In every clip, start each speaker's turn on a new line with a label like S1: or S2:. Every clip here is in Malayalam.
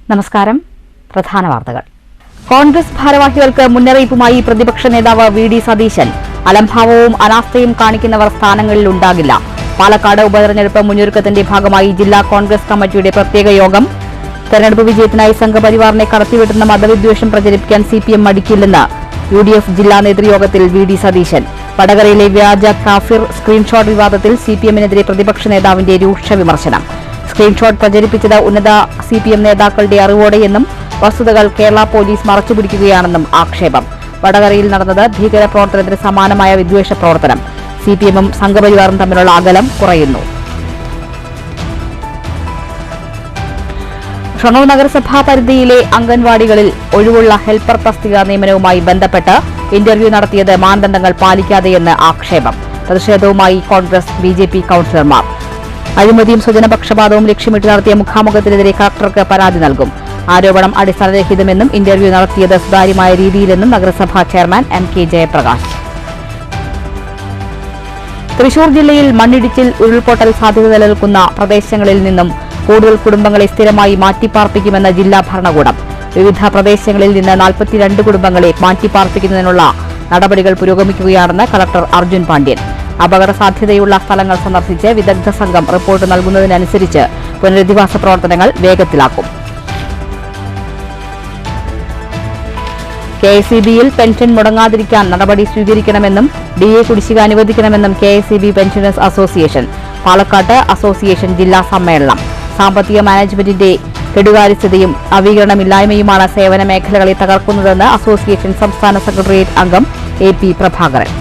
S1: നമസ്കാരം. പ്രധാന വാർത്തകൾ. കോൺഗ്രസ് ഭാരവാഹികൾക്ക് മുന്നറിയിപ്പുമായി പ്രതിപക്ഷ നേതാവ് വി.ഡി. സതീശൻ. അലംഭാവവും അനാസ്ഥയും കാണിക്കുന്നവർ സ്ഥാനങ്ങളിൽ ഉണ്ടാകില്ല. പാലക്കാട് ഉപതെരഞ്ഞെടുപ്പ് മുന്നൊരുക്കത്തിന്റെ ഭാഗമായി ജില്ലാ കോൺഗ്രസ് കമ്മിറ്റിയുടെ പ്രത്യേക യോഗം. തെരഞ്ഞെടുപ്പ് വിജയത്തിനായി സംഘപരിവാറിനെ കടത്തിവിട്ടുന്ന മതവിദ്വേഷം പ്രചരിപ്പിക്കാൻ സിപിഎം മടിക്കില്ലെന്ന് യു.ഡി.എഫ് ജില്ലാ നേതൃയോഗത്തിൽ വി.ഡി. സതീശൻ. വടകരയിലെ വ്യാജ കാഫിർ സ്ക്രീൻഷോട്ട് വിവാദത്തിൽ സിപിഎമ്മിനെതിരെ പ്രതിപക്ഷ നേതാവിന്റെ രൂക്ഷ വിമർശനം. സ്ക്രീൻഷോട്ട് പ്രചരിപ്പിച്ചത് ഉന്നത സിപിഎം നേതാക്കളുടെ അറിവോടെയെന്നും വസ്തുതകൾ കേരള പോലീസ് മറച്ചുപിടിക്കുകയാണെന്നും ആക്ഷേപം. വടകരയിൽ നടന്നത് ഭീകരപ്രവർത്തനത്തിന് സമാനമായ വിദ്വേഷ പ്രവർത്തനം. സിപിഎമ്മും സംഘപരിവാറും തമ്മിലുള്ള അകലം കുറയുന്നു. ഷൊർണൂർ നഗരസഭാ പരിധിയിലെ അംഗൻവാടികളിൽ ഒഴിവുള്ള ഹെൽപ്പർ തസ്തിക നിയമനവുമായി ബന്ധപ്പെട്ട് ഇന്റർവ്യൂ നടത്തിയത് മാനദണ്ഡങ്ങൾ പാലിക്കാതെയെന്ന് ആക്ഷേപം. പ്രതിഷേധവുമായി കോൺഗ്രസ് ബിജെപി കൌൺസിലർമാർ. അഴിമതിയും സ്വജനപക്ഷപാതവും ലക്ഷ്യമിട്ട് നടത്തിയ മുഖാമുഖത്തിനെതിരെ കളക്ടർക്ക് പരാതി നൽകും. ആരോപണം അടിസ്ഥാനരഹിതമെന്നും ഇന്റർവ്യൂ നടത്തിയത് സുതാര്യമായ രീതിയിലെന്നും നഗരസഭാ ചെയർമാൻ എം.കെ. ജയപ്രകാശ്. തൃശൂർ ജില്ലയിൽ മണ്ണിടിച്ചിൽ ഉരുൾപൊട്ടൽ സാധ്യത നിലനിൽക്കുന്ന പ്രദേശങ്ങളിൽ നിന്നും കൂടുതൽ കുടുംബങ്ങളെ സ്ഥിരമായി മാറ്റിപ്പാർപ്പിക്കുമെന്ന് ജില്ലാ ഭരണകൂടം. വിവിധ പ്രദേശങ്ങളിൽ നിന്ന് 42 കുടുംബങ്ങളെ മാറ്റിപ്പാർപ്പിക്കുന്നതിനുള്ള നടപടികൾ പുരോഗമിക്കുകയാണെന്ന് കളക്ടർ അർജുൻ പാണ്ഡ്യൻ. അപകട സാധ്യതയുള്ള സ്ഥലങ്ങൾ സന്ദർശിച്ച് വിദഗ്ധ സംഘം റിപ്പോർട്ട് നൽകുന്നതിനനുസരിച്ച് പുനരധിവാസ പ്രവർത്തനങ്ങൾ വേഗത്തിലാക്കും. കെഎസ്ഇബിയിൽ പെൻഷൻ മുടങ്ങാതിരിക്കാൻ നടപടി സ്വീകരിക്കണമെന്നും ഡിഎ കുടിശ്ശിക അനുവദിക്കണമെന്നും കെഎസ്ഇബി പെൻഷനേഴ്സ് അസോസിയേഷൻ. പാലക്കാട്ട് അസോസിയേഷൻ ജില്ലാ സമ്മേളനം. സാമ്പത്തിക മാനേജ്മെന്റിന്റെ കെടുകാര്യസ്ഥതയും നവീകരണമില്ലായ്മയുമാണ് സേവന മേഖലകളെ തകർക്കുന്നതെന്ന് അസോസിയേഷൻ സംസ്ഥാന സെക്രട്ടേറിയറ്റ് അംഗം എ.പി. പ്രഭാകരൻ.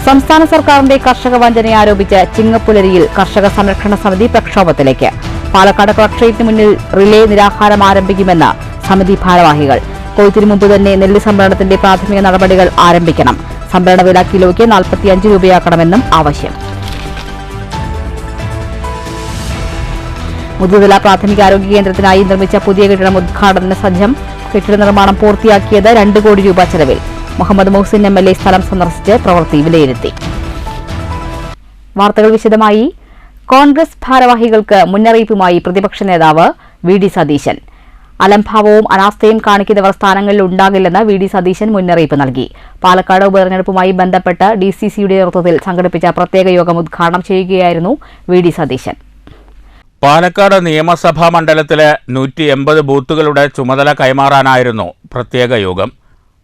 S1: സംസ്ഥാന സർക്കാരിന്റെ കർഷക വഞ്ചനയെ ആരോപിച്ച് ചിങ്ങപ്പുലരിയിൽ കർഷക സംരക്ഷണ സമിതി പ്രക്ഷോഭത്തിലേക്ക്. പാലക്കാട് കളക്ടറേറ്റിന് മുന്നിൽ റിലേ നിരാഹാരം ആരംഭിക്കുമെന്ന് സമിതി ഭാരവാഹികൾ. കൊയ്ത്തിനു മുമ്പ് തന്നെ നെല്ല് സംഭരണത്തിന്റെ പ്രാഥമിക നടപടികൾ ആരംഭിക്കണം. സംഭരണ വില കിലോയ്ക്ക് 45 രൂപയാക്കണമെന്നും ആവശ്യം. മുതുതല പ്രാഥമികാരോഗ്യ കേന്ദ്രത്തിനായി നിർമ്മിച്ച പുതിയ കെട്ടിടം ഉദ്ഘാടന സജ്ജം. കെട്ടിട നിർമ്മാണം പൂർത്തിയാക്കിയത് 2 കോടി രൂപ ചെലവിൽ. മുഹമ്മദ് മുഹ്സിൻ എം.എൽ.എ സ്ഥലം സന്ദർശിച്ച് പ്രവൃത്തി വിലയിരുത്തി. വാർത്തകൾ വിശദമായി. കോൺഗ്രസ് ഭാരവാഹികൾക്ക് മുന്നറിയിപ്പുമായി പ്രതിപക്ഷ നേതാവ് വി.ഡി. സതീശൻ. അലംഭാവവും അനാസ്ഥയും കാണിക്കുന്നവർ സ്ഥാനങ്ങളിൽ ഉണ്ടാകില്ലെന്ന് വി.ഡി. സതീശൻ മുന്നറിയിപ്പ് നൽകി. പാലക്കാട് ഉപതെരഞ്ഞെടുപ്പുമായി ബന്ധപ്പെട്ട് ഡിസിസിയുടെ നേതൃത്വത്തിൽ സംഘടിപ്പിച്ച പ്രത്യേക യോഗം ഉദ്ഘാടനം ചെയ്യുകയായിരുന്നു വി.ഡി. സതീശൻ.
S2: പാലക്കാട് നിയമസഭാ മണ്ഡലത്തിലെ 180 ബൂത്തുകളുടെ ചുമതല കൈമാറാനായിരുന്നു പ്രത്യേക യോഗം.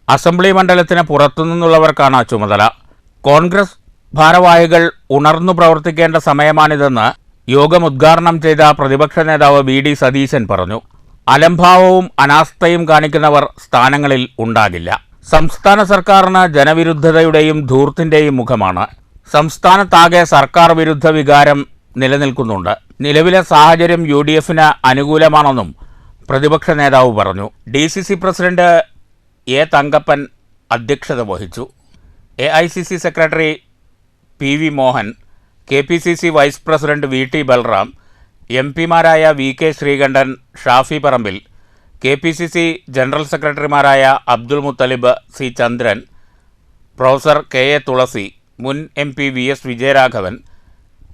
S2: അസംബ്ലി മണ്ഡലത്തിന് പുറത്തുനിന്നുള്ളവർക്കാണ് ചുമതല. കോൺഗ്രസ് ഭാരവാഹികൾ ഉണർന്നു പ്രവർത്തിക്കേണ്ട സമയമാണിതെന്ന് യോഗം ഉദ്ഘാടനം ചെയ്ത പ്രതിപക്ഷ നേതാവ് വി.ഡി. സതീശൻ പറഞ്ഞു. അലംഭാവവും അനാസ്ഥയും കാണിക്കുന്നവർ സ്ഥാനങ്ങളിൽ ഉണ്ടാകില്ല. സംസ്ഥാന സർക്കാരിന് ജനവിരുദ്ധതയുടെയും ധൂർത്തിന്റെയും മുഖമാണ്. സംസ്ഥാനത്താകെ സർക്കാർ വിരുദ്ധ വികാരം നിലനിൽക്കുന്നുണ്ട്. നിലവിലെ സാഹചര്യം യു.ഡി.എഫിന് അനുകൂലമാണെന്നും പ്രതിപക്ഷ നേതാവ് പറഞ്ഞു. DCC president A. തങ്കപ്പൻ അധ്യക്ഷത വഹിച്ചു. AICC secretary PV. Mohan, KPCC vice president VT. Balram, എം.പിമാരായ VK. Sreekandan, Shafi Parambil, KPCC general സെക്രട്ടറിമാരായ Abdul Muthalib, C. Chandran, professor KA. Thulasi, മുൻ എം.പി. വി.എസ്. വിജയരാഘവൻ,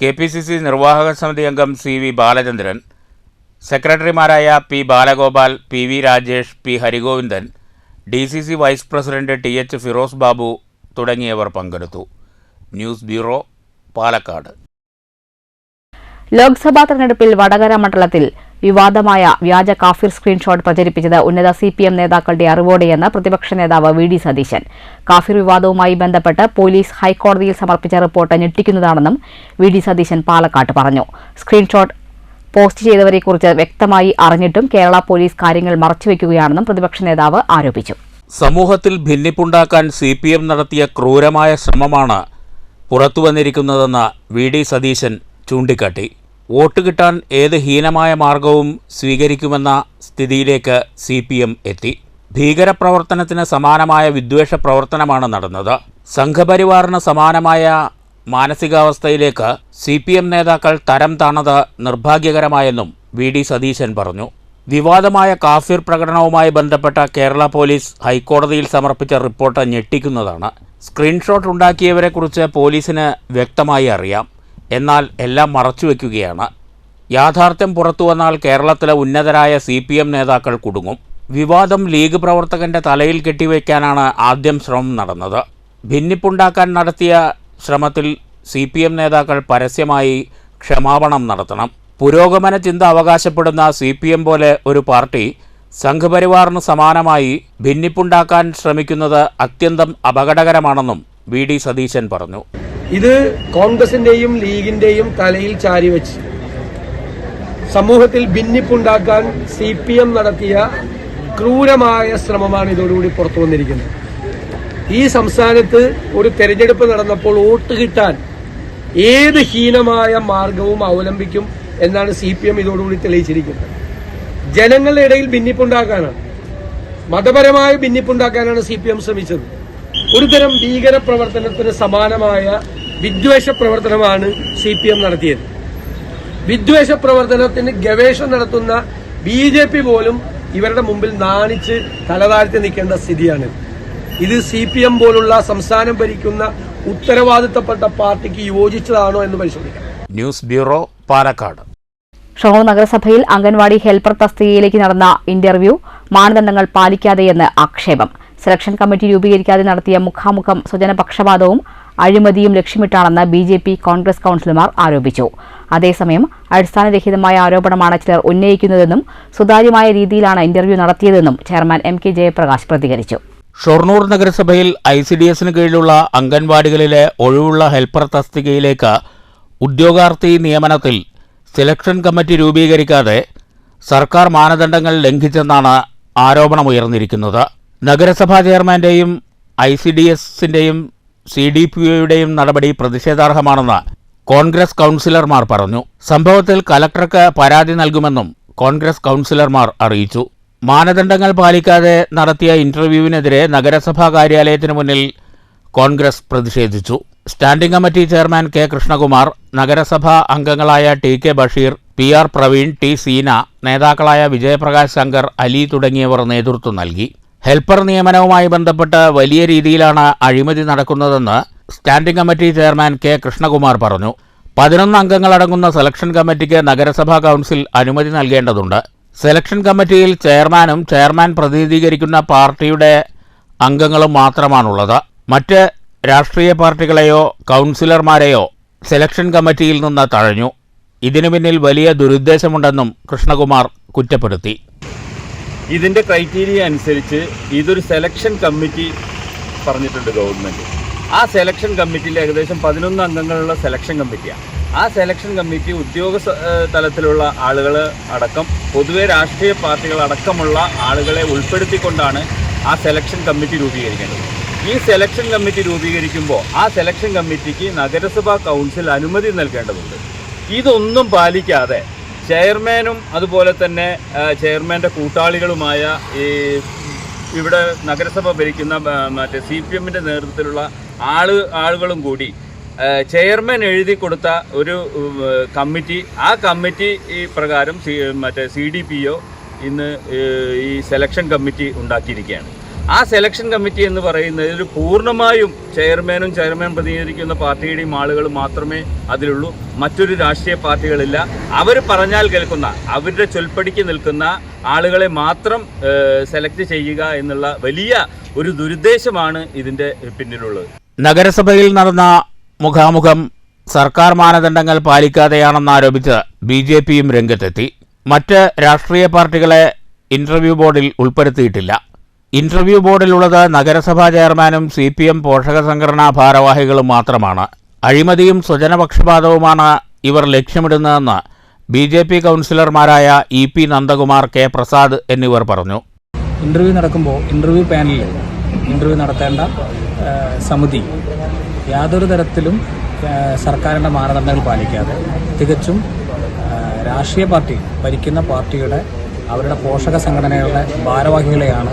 S2: കെ.പി.സി.സി നിർവാഹക സമിതി അംഗം സി.വി. ബാലചന്ദ്രൻ, സെക്രട്ടറിമാരായ P. Balagopal, PV. Rajesh, P. Harigovindan, DCC vice president TH. Firoz Babu തുടങ്ങിയവർ പങ്കെടുത്തു. News bureau, Palakkad.
S1: ലോക്സഭാ തെരഞ്ഞെടുപ്പിൽ വടകര മണ്ഡലത്തിൽ വിവാദമായ വ്യാജ കാഫിർ സ്ക്രീൻഷോട്ട് പ്രചരിപ്പിച്ചത് ഉന്നത സിപിഎം നേതാക്കളുടെ അറിവോടെയെന്ന് പ്രതിപക്ഷ നേതാവ് വി.ഡി. സതീശൻ. കാഫിർ വിവാദവുമായി ബന്ധപ്പെട്ട് പോലീസ് ഹൈക്കോടതിയിൽ സമർപ്പിച്ച റിപ്പോർട്ട് ഞെട്ടിക്കുന്നതാണെന്നും വി.ഡി. സതീശൻ പാലക്കാട്ട് പറഞ്ഞു. സ്ക്രീൻഷോട്ട് പോസ്റ്റ് ചെയ്തവരെക്കുറിച്ച് വ്യക്തമായി അറിഞ്ഞിട്ടും കേരള പോലീസ് കാര്യങ്ങൾ മറച്ചുവെക്കുകയാണെന്നും പ്രതിപക്ഷ നേതാവ് ആരോപിച്ചു.
S2: സമൂഹത്തിൽ ഭിന്നിപ്പുണ്ടാക്കാൻ സിപിഎം നടത്തിയ ക്രൂരമായ ശ്രമമാണ് പുറത്തുവന്നിരിക്കുന്നതെന്ന് വി.ഡി. സതീശൻ ചൂണ്ടിക്കാട്ടി. വോട്ട് കിട്ടാൻ ഏത് ഹീനമായ മാർഗവും സ്വീകരിക്കുമെന്ന സ്ഥിതിയിലേക്ക് സിപിഎം എത്തി. ഭീകരപ്രവർത്തനത്തിന് സമാനമായ വിദ്വേഷ പ്രവർത്തനമാണ് നടന്നത്. സംഘപരിവാറിന് സമാനമായ മാനസികാവസ്ഥയിലേക്ക് സിപിഎം നേതാക്കൾ തരം താണത് നിർഭാഗ്യകരമായെന്നും വി.ഡി. സതീശൻ പറഞ്ഞു. വിവാദമായ കാഫിർ പ്രകടനവുമായി ബന്ധപ്പെട്ട കേരള പോലീസ് ഹൈക്കോടതിയിൽ സമർപ്പിച്ച റിപ്പോർട്ട് ഞെട്ടിക്കുന്നതാണ്. സ്ക്രീൻഷോട്ട് ഉണ്ടാക്കിയവരെക്കുറിച്ച് പോലീസിന് വ്യക്തമായി അറിയാം. എന്നാൽ എല്ലാം മറച്ചുവെക്കുകയാണ്. യാഥാർത്ഥ്യം പുറത്തുവന്നാൽ കേരളത്തിലെ ഉന്നതരായ CPM നേതാക്കൾ കുടുങ്ങും. വിവാദം ലീഗ് പ്രവർത്തകന്റെ തലയിൽ കെട്ടിവയ്ക്കാനാണ് ആദ്യം ശ്രമം നടന്നത്. ഭിന്നിപ്പുണ്ടാക്കാൻ നടത്തിയ ശ്രമത്തിൽ CPM നേതാക്കൾ പരസ്യമായി ക്ഷമാപണം നടത്തണം. പുരോഗമന ചിന്ത അവകാശപ്പെടുന്ന CPM പോലെ ഒരു പാർട്ടി സംഘപരിവാറിന് സമാനമായി ഭിന്നിപ്പുണ്ടാക്കാൻ ശ്രമിക്കുന്നത് അത്യന്തം അപകടകരമാണെന്നും VD സതീശൻ പറഞ്ഞു.
S3: ഇത് കോൺഗ്രസിന്റെയും ലീഗിന്റെയും തലയിൽ ചാരിവെച്ച് സമൂഹത്തിൽ ഭിന്നിപ്പുണ്ടാക്കാൻ CPM നടത്തിയ ക്രൂരമായ ശ്രമമാണ് ഇതോടുകൂടി പുറത്തു വന്നിരിക്കുന്നത്. ഈ സംസ്ഥാനത്ത് ഒരു തെരഞ്ഞെടുപ്പ് നടന്നപ്പോൾ വോട്ട് കിട്ടാൻ ഏത് ഹീനമായ മാർഗവും അവലംബിക്കും എന്നാണ് CPM ഇതോടുകൂടി തെളിയിച്ചിരിക്കുന്നത്. ജനങ്ങളുടെ ഇടയിൽ ഭിന്നിപ്പുണ്ടാക്കാനാണ്, മതപരമായ ഭിന്നിപ്പുണ്ടാക്കാനാണ് CPM ശ്രമിച്ചത്. ഒരുതരം ഭീകര പ്രവർത്തനത്തിന് സമാനമായ വിദ്വേഷ പ്രവർത്തനമാണ് CPM നടത്തിയത്. വിദ്വേഷ പ്രവർത്തനത്തിന് ഗവേഷണം നടത്തുന്ന BJP പോലും ഇവരുടെ മുമ്പിൽ നാണിച്ച് തലതാഴ്ത്തി നിൽക്കേണ്ട സ്ഥിതിയാണ്. ഇത് CPM പോലുള്ള സംസ്ഥാനം ഭരിക്കുന്ന ഉത്തരവാദിത്തപ്പെട്ട പാർട്ടിക്ക് യോജിച്ചതാണോ എന്ന് പരിശോധിക്കാം.
S2: News bureau, Palakkad.
S1: ഷൊർണൂർ നഗരസഭയിൽ അംഗൻവാടി ഹെൽപ്പർ തസ്തികയിലേക്ക് നടന്ന ഇന്റർവ്യൂ മാനദണ്ഡങ്ങൾ പാലിക്കാതെയെന്ന് ആക്ഷേപം. സെലക്ഷൻ കമ്മിറ്റി രൂപീകരിക്കാതെ നടത്തിയ മുഖാമുഖം സ്വജനപക്ഷപാതവും അഴിമതിയും ലക്ഷ്യമിട്ടാണെന്ന് BJP കോൺഗ്രസ് കൌൺസിലർമാർ ആരോപിച്ചു. അതേസമയം അടിസ്ഥാനരഹിതമായ ആരോപണമാണ് ചിലർ ഉന്നയിക്കുന്നതെന്നും സുതാര്യമായ രീതിയിലാണ് ഇന്റർവ്യൂ നടത്തിയതെന്നും ചെയർമാൻ MK ജയപ്രകാശ് പ്രതികരിച്ചു.
S2: ഷൊർണൂർ നഗരസഭയിൽ ICDSന് കീഴിലുള്ള അംഗൻവാടികളിലെ ഒഴിവുള്ള ഹെൽപ്പർ തസ്തികയിലേക്ക് ഉദ്യോഗാർത്ഥി നിയമനത്തിൽ സെലക്ഷൻ കമ്മിറ്റി രൂപീകരിക്കാതെ സർക്കാർ മാനദണ്ഡങ്ങൾ ലംഘിച്ചെന്നാണ് ആരോപണമുയർന്നിരിക്കുന്നത്. നഗരസഭാ ചെയർമാന്റെയും ICDSന്റെയും CDPOയുടെയും നടപടി പ്രതിഷേധാർഹമാണെന്ന് കോൺഗ്രസ് കൌൺസിലർമാർ പറഞ്ഞു. സംഭവത്തിൽ കലക്ടർക്ക് പരാതി നൽകുമെന്നും കോൺഗ്രസ് കൌൺസിലർമാർ അറിയിച്ചു. മാനദണ്ഡങ്ങൾ പാലിക്കാതെ നടത്തിയ ഇന്റർവ്യൂവിനെതിരെ നഗരസഭാ കാര്യാലയത്തിനു മുന്നിൽ കോൺഗ്രസ് പ്രതിഷേധിച്ചു. Standing committee chairman K Krishnakumar, നഗരസഭാ അംഗങ്ങളായ TK Basheer, PR Praveen, T Seena, നേതാക്കളായ വിജയപ്രകാശ് ശങ്കർ, അലി തുടങ്ങിയവർ നേതൃത്വം നൽകി. ഹെൽപ്പർ നിയമനവുമായി ബന്ധപ്പെട്ട് വലിയ രീതിയിലാണ് അഴിമതി നടക്കുന്നതെന്ന് standing committee chairman K Krishnakumar പറഞ്ഞു. 11 അംഗങ്ങളടങ്ങുന്ന സെലക്ഷൻ കമ്മിറ്റിക്ക് നഗരസഭാ കൌൺസിൽ അനുമതി നൽകേണ്ടതുണ്ട്. സെലക്ഷൻ കമ്മിറ്റിയിൽ ചെയർമാനും ചെയർമാൻ പ്രതിനിധീകരിക്കുന്ന പാർട്ടിയുടെ അംഗങ്ങളും മാത്രമാണുള്ളത്. മറ്റ് രാഷ്ട്രീയ പാർട്ടികളെയോ കൌൺസിലർമാരെയോ സെലക്ഷൻ കമ്മിറ്റിയിൽ നിന്ന് തഴഞ്ഞു. ഇതിനു പിന്നിൽ വലിയ ദുരുദ്ദേശമുണ്ടെന്നും കൃഷ്ണകുമാർ കുറ്റപ്പെടുത്തി.
S4: ഇതിൻ്റെ ക്രൈറ്റീരിയ അനുസരിച്ച് ഇതൊരു സെലക്ഷൻ കമ്മിറ്റി പറഞ്ഞിട്ടുണ്ട് ഗവൺമെൻറ്. ആ സെലക്ഷൻ കമ്മിറ്റിയിൽ ഏകദേശം 11 അംഗങ്ങളുള്ള സെലക്ഷൻ കമ്മിറ്റിയാണ്. ആ സെലക്ഷൻ കമ്മിറ്റി ഉദ്യോഗസ്ഥ തലത്തിലുള്ള ആളുകൾ അടക്കം പൊതുവെ രാഷ്ട്രീയ പാർട്ടികൾ അടക്കമുള്ള ആളുകളെ ഉൾപ്പെടുത്തിക്കൊണ്ടാണ് ആ സെലക്ഷൻ കമ്മിറ്റി രൂപീകരിക്കേണ്ടത്. ഈ സെലക്ഷൻ കമ്മിറ്റി രൂപീകരിക്കുമ്പോൾ ആ സെലക്ഷൻ കമ്മിറ്റിക്ക് നഗരസഭാ കൗൺസിൽ അനുമതി നൽകേണ്ടതുണ്ട്. ഇതൊന്നും പാലിക്കാതെ ചെയർമാനും അതുപോലെ തന്നെ ചെയർമാൻ്റെ കൂട്ടാളികളുമായ ഈ ഇവിടെ നഗരസഭ ഭരിക്കുന്ന മറ്റേ CPMൻ്റെ നേതൃത്വത്തിലുള്ള ആളുകളും കൂടി ചെയർമാൻ എഴുതി കൊടുത്ത ഒരു കമ്മിറ്റി, ആ കമ്മിറ്റി ഈ പ്രകാരം മറ്റേ CDPO ഇന്ന് ഈ സെലക്ഷൻ കമ്മിറ്റി ഉണ്ടാക്കിയിരിക്കുകയാണ്. ആ സെലക്ഷൻ കമ്മിറ്റി എന്ന് പറയുന്നത് ഒരു പൂർണ്ണമായും ചെയർമാൻ പ്രതിനിധീകരിക്കുന്ന പാർട്ടിയുടെയും ആളുകൾ മാത്രമേ അതിലുള്ളൂ. മറ്റൊരു രാഷ്ട്രീയ പാർട്ടികളില്ല. അവർ പറഞ്ഞാൽ കേൾക്കുന്ന, അവരുടെ ചൊൽപ്പടിക്ക് നിൽക്കുന്ന ആളുകളെ മാത്രം സെലക്ട് ചെയ്യുക എന്നുള്ള വലിയ ഒരു ദുരുദ്ദേശമാണ് ഇതിൻ്റെ പിന്നിലുള്ളത്.
S2: നഗരസഭയിൽ നടന്ന മുഖാമുഖം സർക്കാർ മാനദണ്ഡങ്ങൾ പാലിക്കാതെയാണെന്നാരോപിച്ച് BJPയും രംഗത്തെത്തി. മറ്റ് രാഷ്ട്രീയ പാർട്ടികളെ ഇന്റർവ്യൂ ബോർഡിൽ ഉൾപ്പെടുത്തിയിട്ടില്ല. ഇന്റർവ്യൂ ബോർഡിലുള്ളത് നഗരസഭാ ചെയർമാനും CPM പോഷക സംഘടനാ ഭാരവാഹികളും മാത്രമാണ്. അഴിമതിയും സ്വജനപക്ഷപാതവുമാണ് ഇവർ ലക്ഷ്യമിടുന്നതെന്ന് BJP കൗൺസിലർമാരായ EP നന്ദകുമാർ, K പ്രസാദ് എന്നിവർ പറഞ്ഞു.
S5: ഇന്റർവ്യൂ നടക്കുമ്പോൾ ഇന്റർവ്യൂ പാനലിൽ ഇന്റർവ്യൂ നടത്തേണ്ട സമിതി യാതൊരു തരത്തിലും സർക്കാരിൻ്റെ മാനദണ്ഡങ്ങൾ പാലിക്കാതെ തികച്ചും രാഷ്ട്രീയ പാർട്ടി ഭരിക്കുന്ന പാർട്ടിയുടെ അവരുടെ പോഷക സംഘടനകളുടെ ഭാരവാഹികളെയാണ്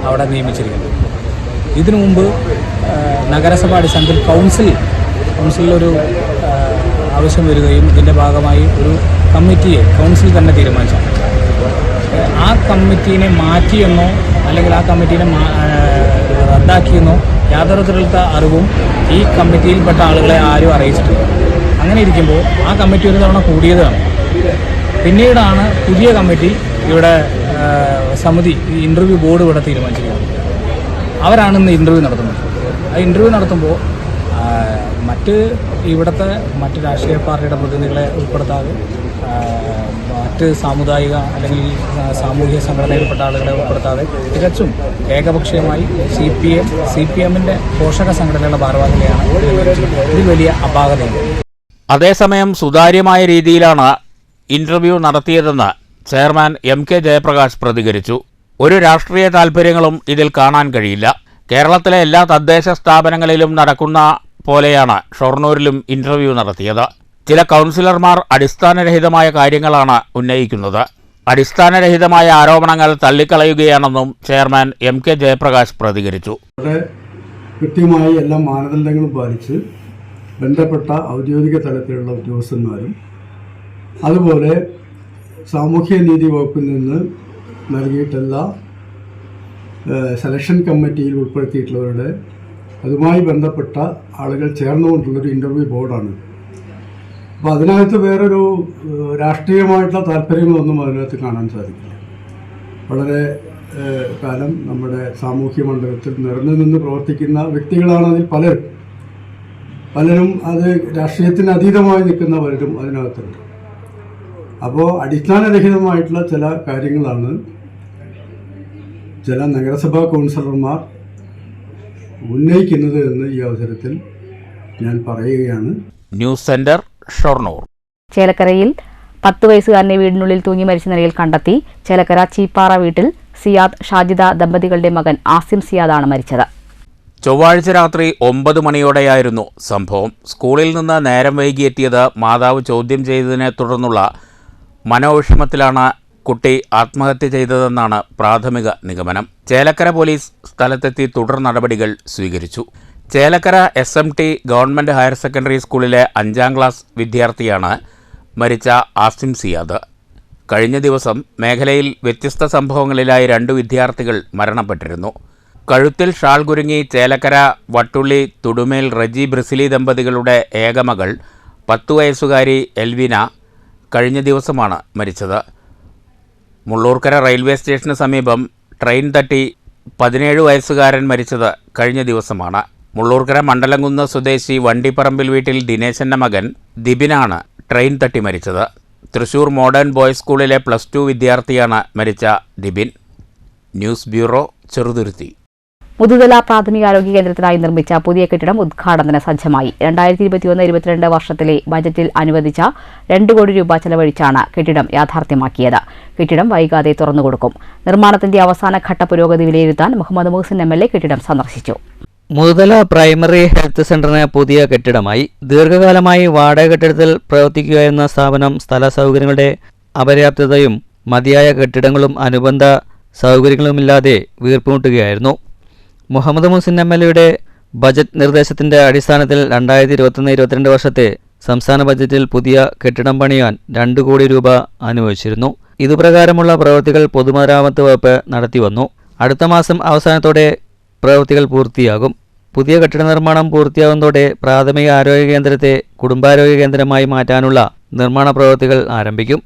S5: അവിടെ നിയമിച്ചിരിക്കുന്നത്. ഇതിനു മുമ്പ് നഗരസഭ അടിസ്ഥാനത്തിൽ കൗൺസിലൊരു ആവശ്യം വരികയും ഇതിൻ്റെ ഭാഗമായി ഒരു കമ്മിറ്റിയെ കൗൺസിൽ തന്നെ തീരുമാനിച്ചു. ആ കമ്മിറ്റീനെ മാറ്റിയെന്നോ അല്ലെങ്കിൽ ആ കമ്മിറ്റീനെ റദ്ദാക്കിയെന്നോ യാതൊരു തരത്തിലുള്ള അറിവും ഈ കമ്മിറ്റിയിൽപ്പെട്ട ആളുകളെ ആരും അറിയിച്ചിട്ടില്ല. അങ്ങനെ ഇരിക്കുമ്പോൾ ആ കമ്മിറ്റി ഒരു തവണ കൂടിയതാണ്. പിന്നീടാണ് പുതിയ കമ്മിറ്റി ഇവിടെ സമിതി ഇൻ്റർവ്യൂ ബോർഡ് ഇവിടെ തീരുമാനിച്ചിരിക്കുന്നത്. അവരാണ് ഇന്ന് ഇൻ്റർവ്യൂ നടത്തുന്നത്. ആ ഇൻ്റർവ്യൂ നടത്തുമ്പോൾ മറ്റ് രാഷ്ട്രീയ പാർട്ടിയുടെ പ്രതിനിധികളെ ഉൾപ്പെടുത്താതെ മറ്റ് സാമുദായിക അല്ലെങ്കിൽ സാമൂഹിക സംഘടനയിൽപ്പെട്ട ആളുകളെ ഉൾപ്പെടുത്താതെ തികച്ചും ഏകപക്ഷീയമായി സി പി എമ്മിൻ്റെ പോഷക സംഘടനകളുടെ ഭാരവാഹികളെയാണ് ഇതിൽ വലിയ അപാകതയുണ്ട്.
S2: അതേസമയം സുതാര്യമായ രീതിയിലാണ് ഇന്റർവ്യൂ നടത്തിയതെന്ന് ചെയർമാൻ MK ജയപ്രകാശ് പ്രതികരിച്ചു. ഒരു രാഷ്ട്രീയ താൽപ്പര്യങ്ങളും ഇതിൽ കാണാൻ കഴിയില്ല. കേരളത്തിലെ എല്ലാ തദ്ദേശ സ്ഥാപനങ്ങളിലും നടക്കുന്ന പോലെയാണ് ഷൊർണൂരിലും ഇന്റർവ്യൂ നടത്തിയത്. ചില കൗൺസിലർമാർ അടിസ്ഥാനരഹിതമായ കാര്യങ്ങളാണ് ഉന്നയിക്കുന്നത്. അടിസ്ഥാനരഹിതമായ ആരോപണങ്ങൾ തള്ളിക്കളയുകയാണെന്നും ചെയർമാൻ MK ജയപ്രകാശ് പ്രതികരിച്ചു.
S6: കൃത്യമായി എല്ലാ മാനദണ്ഡങ്ങളും പാലിച്ച് ബന്ധപ്പെട്ട ഔദ്യോഗിക തലത്തിലുള്ള ഉദ്യോഗസ്ഥന്മാരും അതുപോലെ സാമൂഹ്യനീതി വകുപ്പിൽ നിന്ന് നൽകിയിട്ടുള്ള സെലക്ഷൻ കമ്മിറ്റിയിൽ ഉൾപ്പെടുത്തിയിട്ടുള്ളവരുടെ അതുമായി ബന്ധപ്പെട്ട ആളുകൾ ചേർന്നുകൊണ്ടുള്ളൊരു ഇൻ്റർവ്യൂ ബോർഡാണ്. അപ്പോൾ അതിനകത്ത് വേറൊരു രാഷ്ട്രീയമായിട്ടുള്ള താല്പര്യങ്ങളൊന്നും അതിനകത്ത് കാണാൻ സാധിക്കില്ല. വളരെ കാലം നമ്മുടെ സാമൂഹ്യ മണ്ഡലത്തിൽ നിറഞ്ഞു നിന്ന് പ്രവർത്തിക്കുന്ന വ്യക്തികളാണ് അതിൽ പലരും അത് രാഷ്ട്രീയത്തിന് അതീതമായി നിൽക്കുന്ന പലരും അതിനകത്തുണ്ട്. അപ്പോൾ അടിസ്ഥാനരഹിതമായിട്ടുള്ള ചില കാര്യങ്ങളാണ് ചില നഗരസഭാ കൗൺസിലർമാർ ഉന്നയിക്കുന്നത് എന്ന് ഈ അവസരത്തിൽ ഞാൻ പറയുകയാണ്.
S2: News centre, Shoranur.
S1: ചേലക്കരയിൽ 10 വയസ്സുകാരനെ വീടിനുള്ളിൽ തൂങ്ങി മരിച്ച നിലയിൽ കണ്ടെത്തി. ചേലക്കര ചീപ്പാറ വീട്ടിൽ സിയാദ് ഷാജിദ ദമ്പതികളുടെ മകൻ ആസിം സിയാദാണ് മരിച്ചത്.
S2: ചൊവ്വാഴ്ച രാത്രി 9 മണിയോടെയായിരുന്നു സംഭവം. സ്കൂളിൽ നിന്ന് നേരം വൈകിയെത്തിയത് മാതാവ് ചോദ്യം ചെയ്തതിനെ തുടർന്നുള്ള മനോവിഷമത്തിലാണ് കുട്ടി ആത്മഹത്യ ചെയ്തതെന്നാണ് പ്രാഥമിക നിഗമനം. ചേലക്കര പോലീസ് സ്ഥലത്തെത്തി തുടർ നടപടികൾ സ്വീകരിച്ചു. Chelakkara SMT government higher secondary സ്കൂളിലെ 5ാം ക്ലാസ് വിദ്യാർത്ഥിയാണ് മരിച്ച ആസിം സിയാദ്. കഴിഞ്ഞ ദിവസം മേഖലയിൽ വ്യത്യസ്ത സംഭവങ്ങളിലായി 2 വിദ്യാർത്ഥികൾ മരണപ്പെട്ടിരുന്നു. കഴുത്തിൽ ഷാൾ കുരുങ്ങി ചേലക്കര വട്ടുള്ളി തുടുമേൽ റജി ബ്രിസിലി ദമ്പതികളുടെ ഏകമകൾ 10 വയസ്സുകാരി എൽവിന കഴിഞ്ഞ ദിവസമാണ് മരിച്ചത്. മുള്ളൂർക്കര റെയിൽവേ സ്റ്റേഷന് സമീപം ട്രെയിൻ തട്ടി 17 വയസ്സുകാരൻ മരിച്ചത് കഴിഞ്ഞ ദിവസമാണ്. മുള്ളൂർക്കര മണ്ഡലംകുന്ന് സ്വദേശി വണ്ടിപ്പറമ്പിൽ വീട്ടിൽ ദിനേശൻ്റെ മകൻ ദിബിനാണ് ട്രെയിൻ തട്ടി മരിച്ചത്. തൃശൂർ മോഡേൺ ബോയ്സ് സ്കൂളിലെ +2 വിദ്യാർത്ഥിയാണ് മരിച്ച ദിബിൻ. News bureau, Cheruthuruthy.
S1: മുതുതല പ്രാഥമികാരോഗ്യ കേന്ദ്രത്തിനായി നിർമ്മിച്ച പുതിയ കെട്ടിടം ഉദ്ഘാടനത്തിന് സജ്ജമായി. 2021-22 വർഷത്തിലെ ബജറ്റിൽ അനുവദിച്ച 2 കോടി രൂപ ചെലവഴിച്ചാണ് കെട്ടിടം യാഥാർത്ഥ്യമാക്കിയത്. കെട്ടിടം വൈകാതെ തുറന്നുകൊടുക്കും. നിർമ്മാണത്തിന്റെ അവസാനഘട്ട പുരോഗതി വിലയിരുത്താൻ മുഹമ്മദ് മുഹസിൻ MLA കെട്ടിടം സന്ദർശിച്ചു.
S7: മുതുതല പ്രൈമറി ഹെൽത്ത് സെന്ററിന് പുതിയ കെട്ടിടമായി. ദീർഘകാലമായി വാടക കെട്ടിടത്തിൽ പ്രവർത്തിക്കുകയായിരുന്ന സ്ഥാപനം സ്ഥല സൗകര്യങ്ങളുടെ അപര്യാപ്തതയും മതിയായ കെട്ടിടങ്ങളും അനുബന്ധ സൗകര്യങ്ങളുമില്ലാതെ വീർപ്പുമുട്ടുകയായിരുന്നു. മുഹമ്മദ് മുഹസിൻ MLAയുടെ ബജറ്റ് നിർദ്ദേശത്തിന്റെ അടിസ്ഥാനത്തിൽ 2021-22 വർഷത്തെ സംസ്ഥാന ബജറ്റിൽ പുതിയ കെട്ടിടം പണിയാൻ 2 കോടി രൂപ അനുവദിച്ചിരുന്നു. ഇതുപ്രകാരമുള്ള പ്രവൃത്തികൾ പൊതുമരാമത്ത് വകുപ്പ് നടത്തിവന്നു. അടുത്ത മാസം അവസാനത്തോടെ പ്രവൃത്തികൾ പൂർത്തിയാകും. പുതിയ കെട്ടിട നിർമ്മാണം പൂർത്തിയാകുന്നതോടെ പ്രാഥമിക ആരോഗ്യ കേന്ദ്രത്തെ കുടുംബാരോഗ്യ കേന്ദ്രമായി മാറ്റാനുള്ള നിർമ്മാണ പ്രവൃത്തികൾ ആരംഭിക്കും.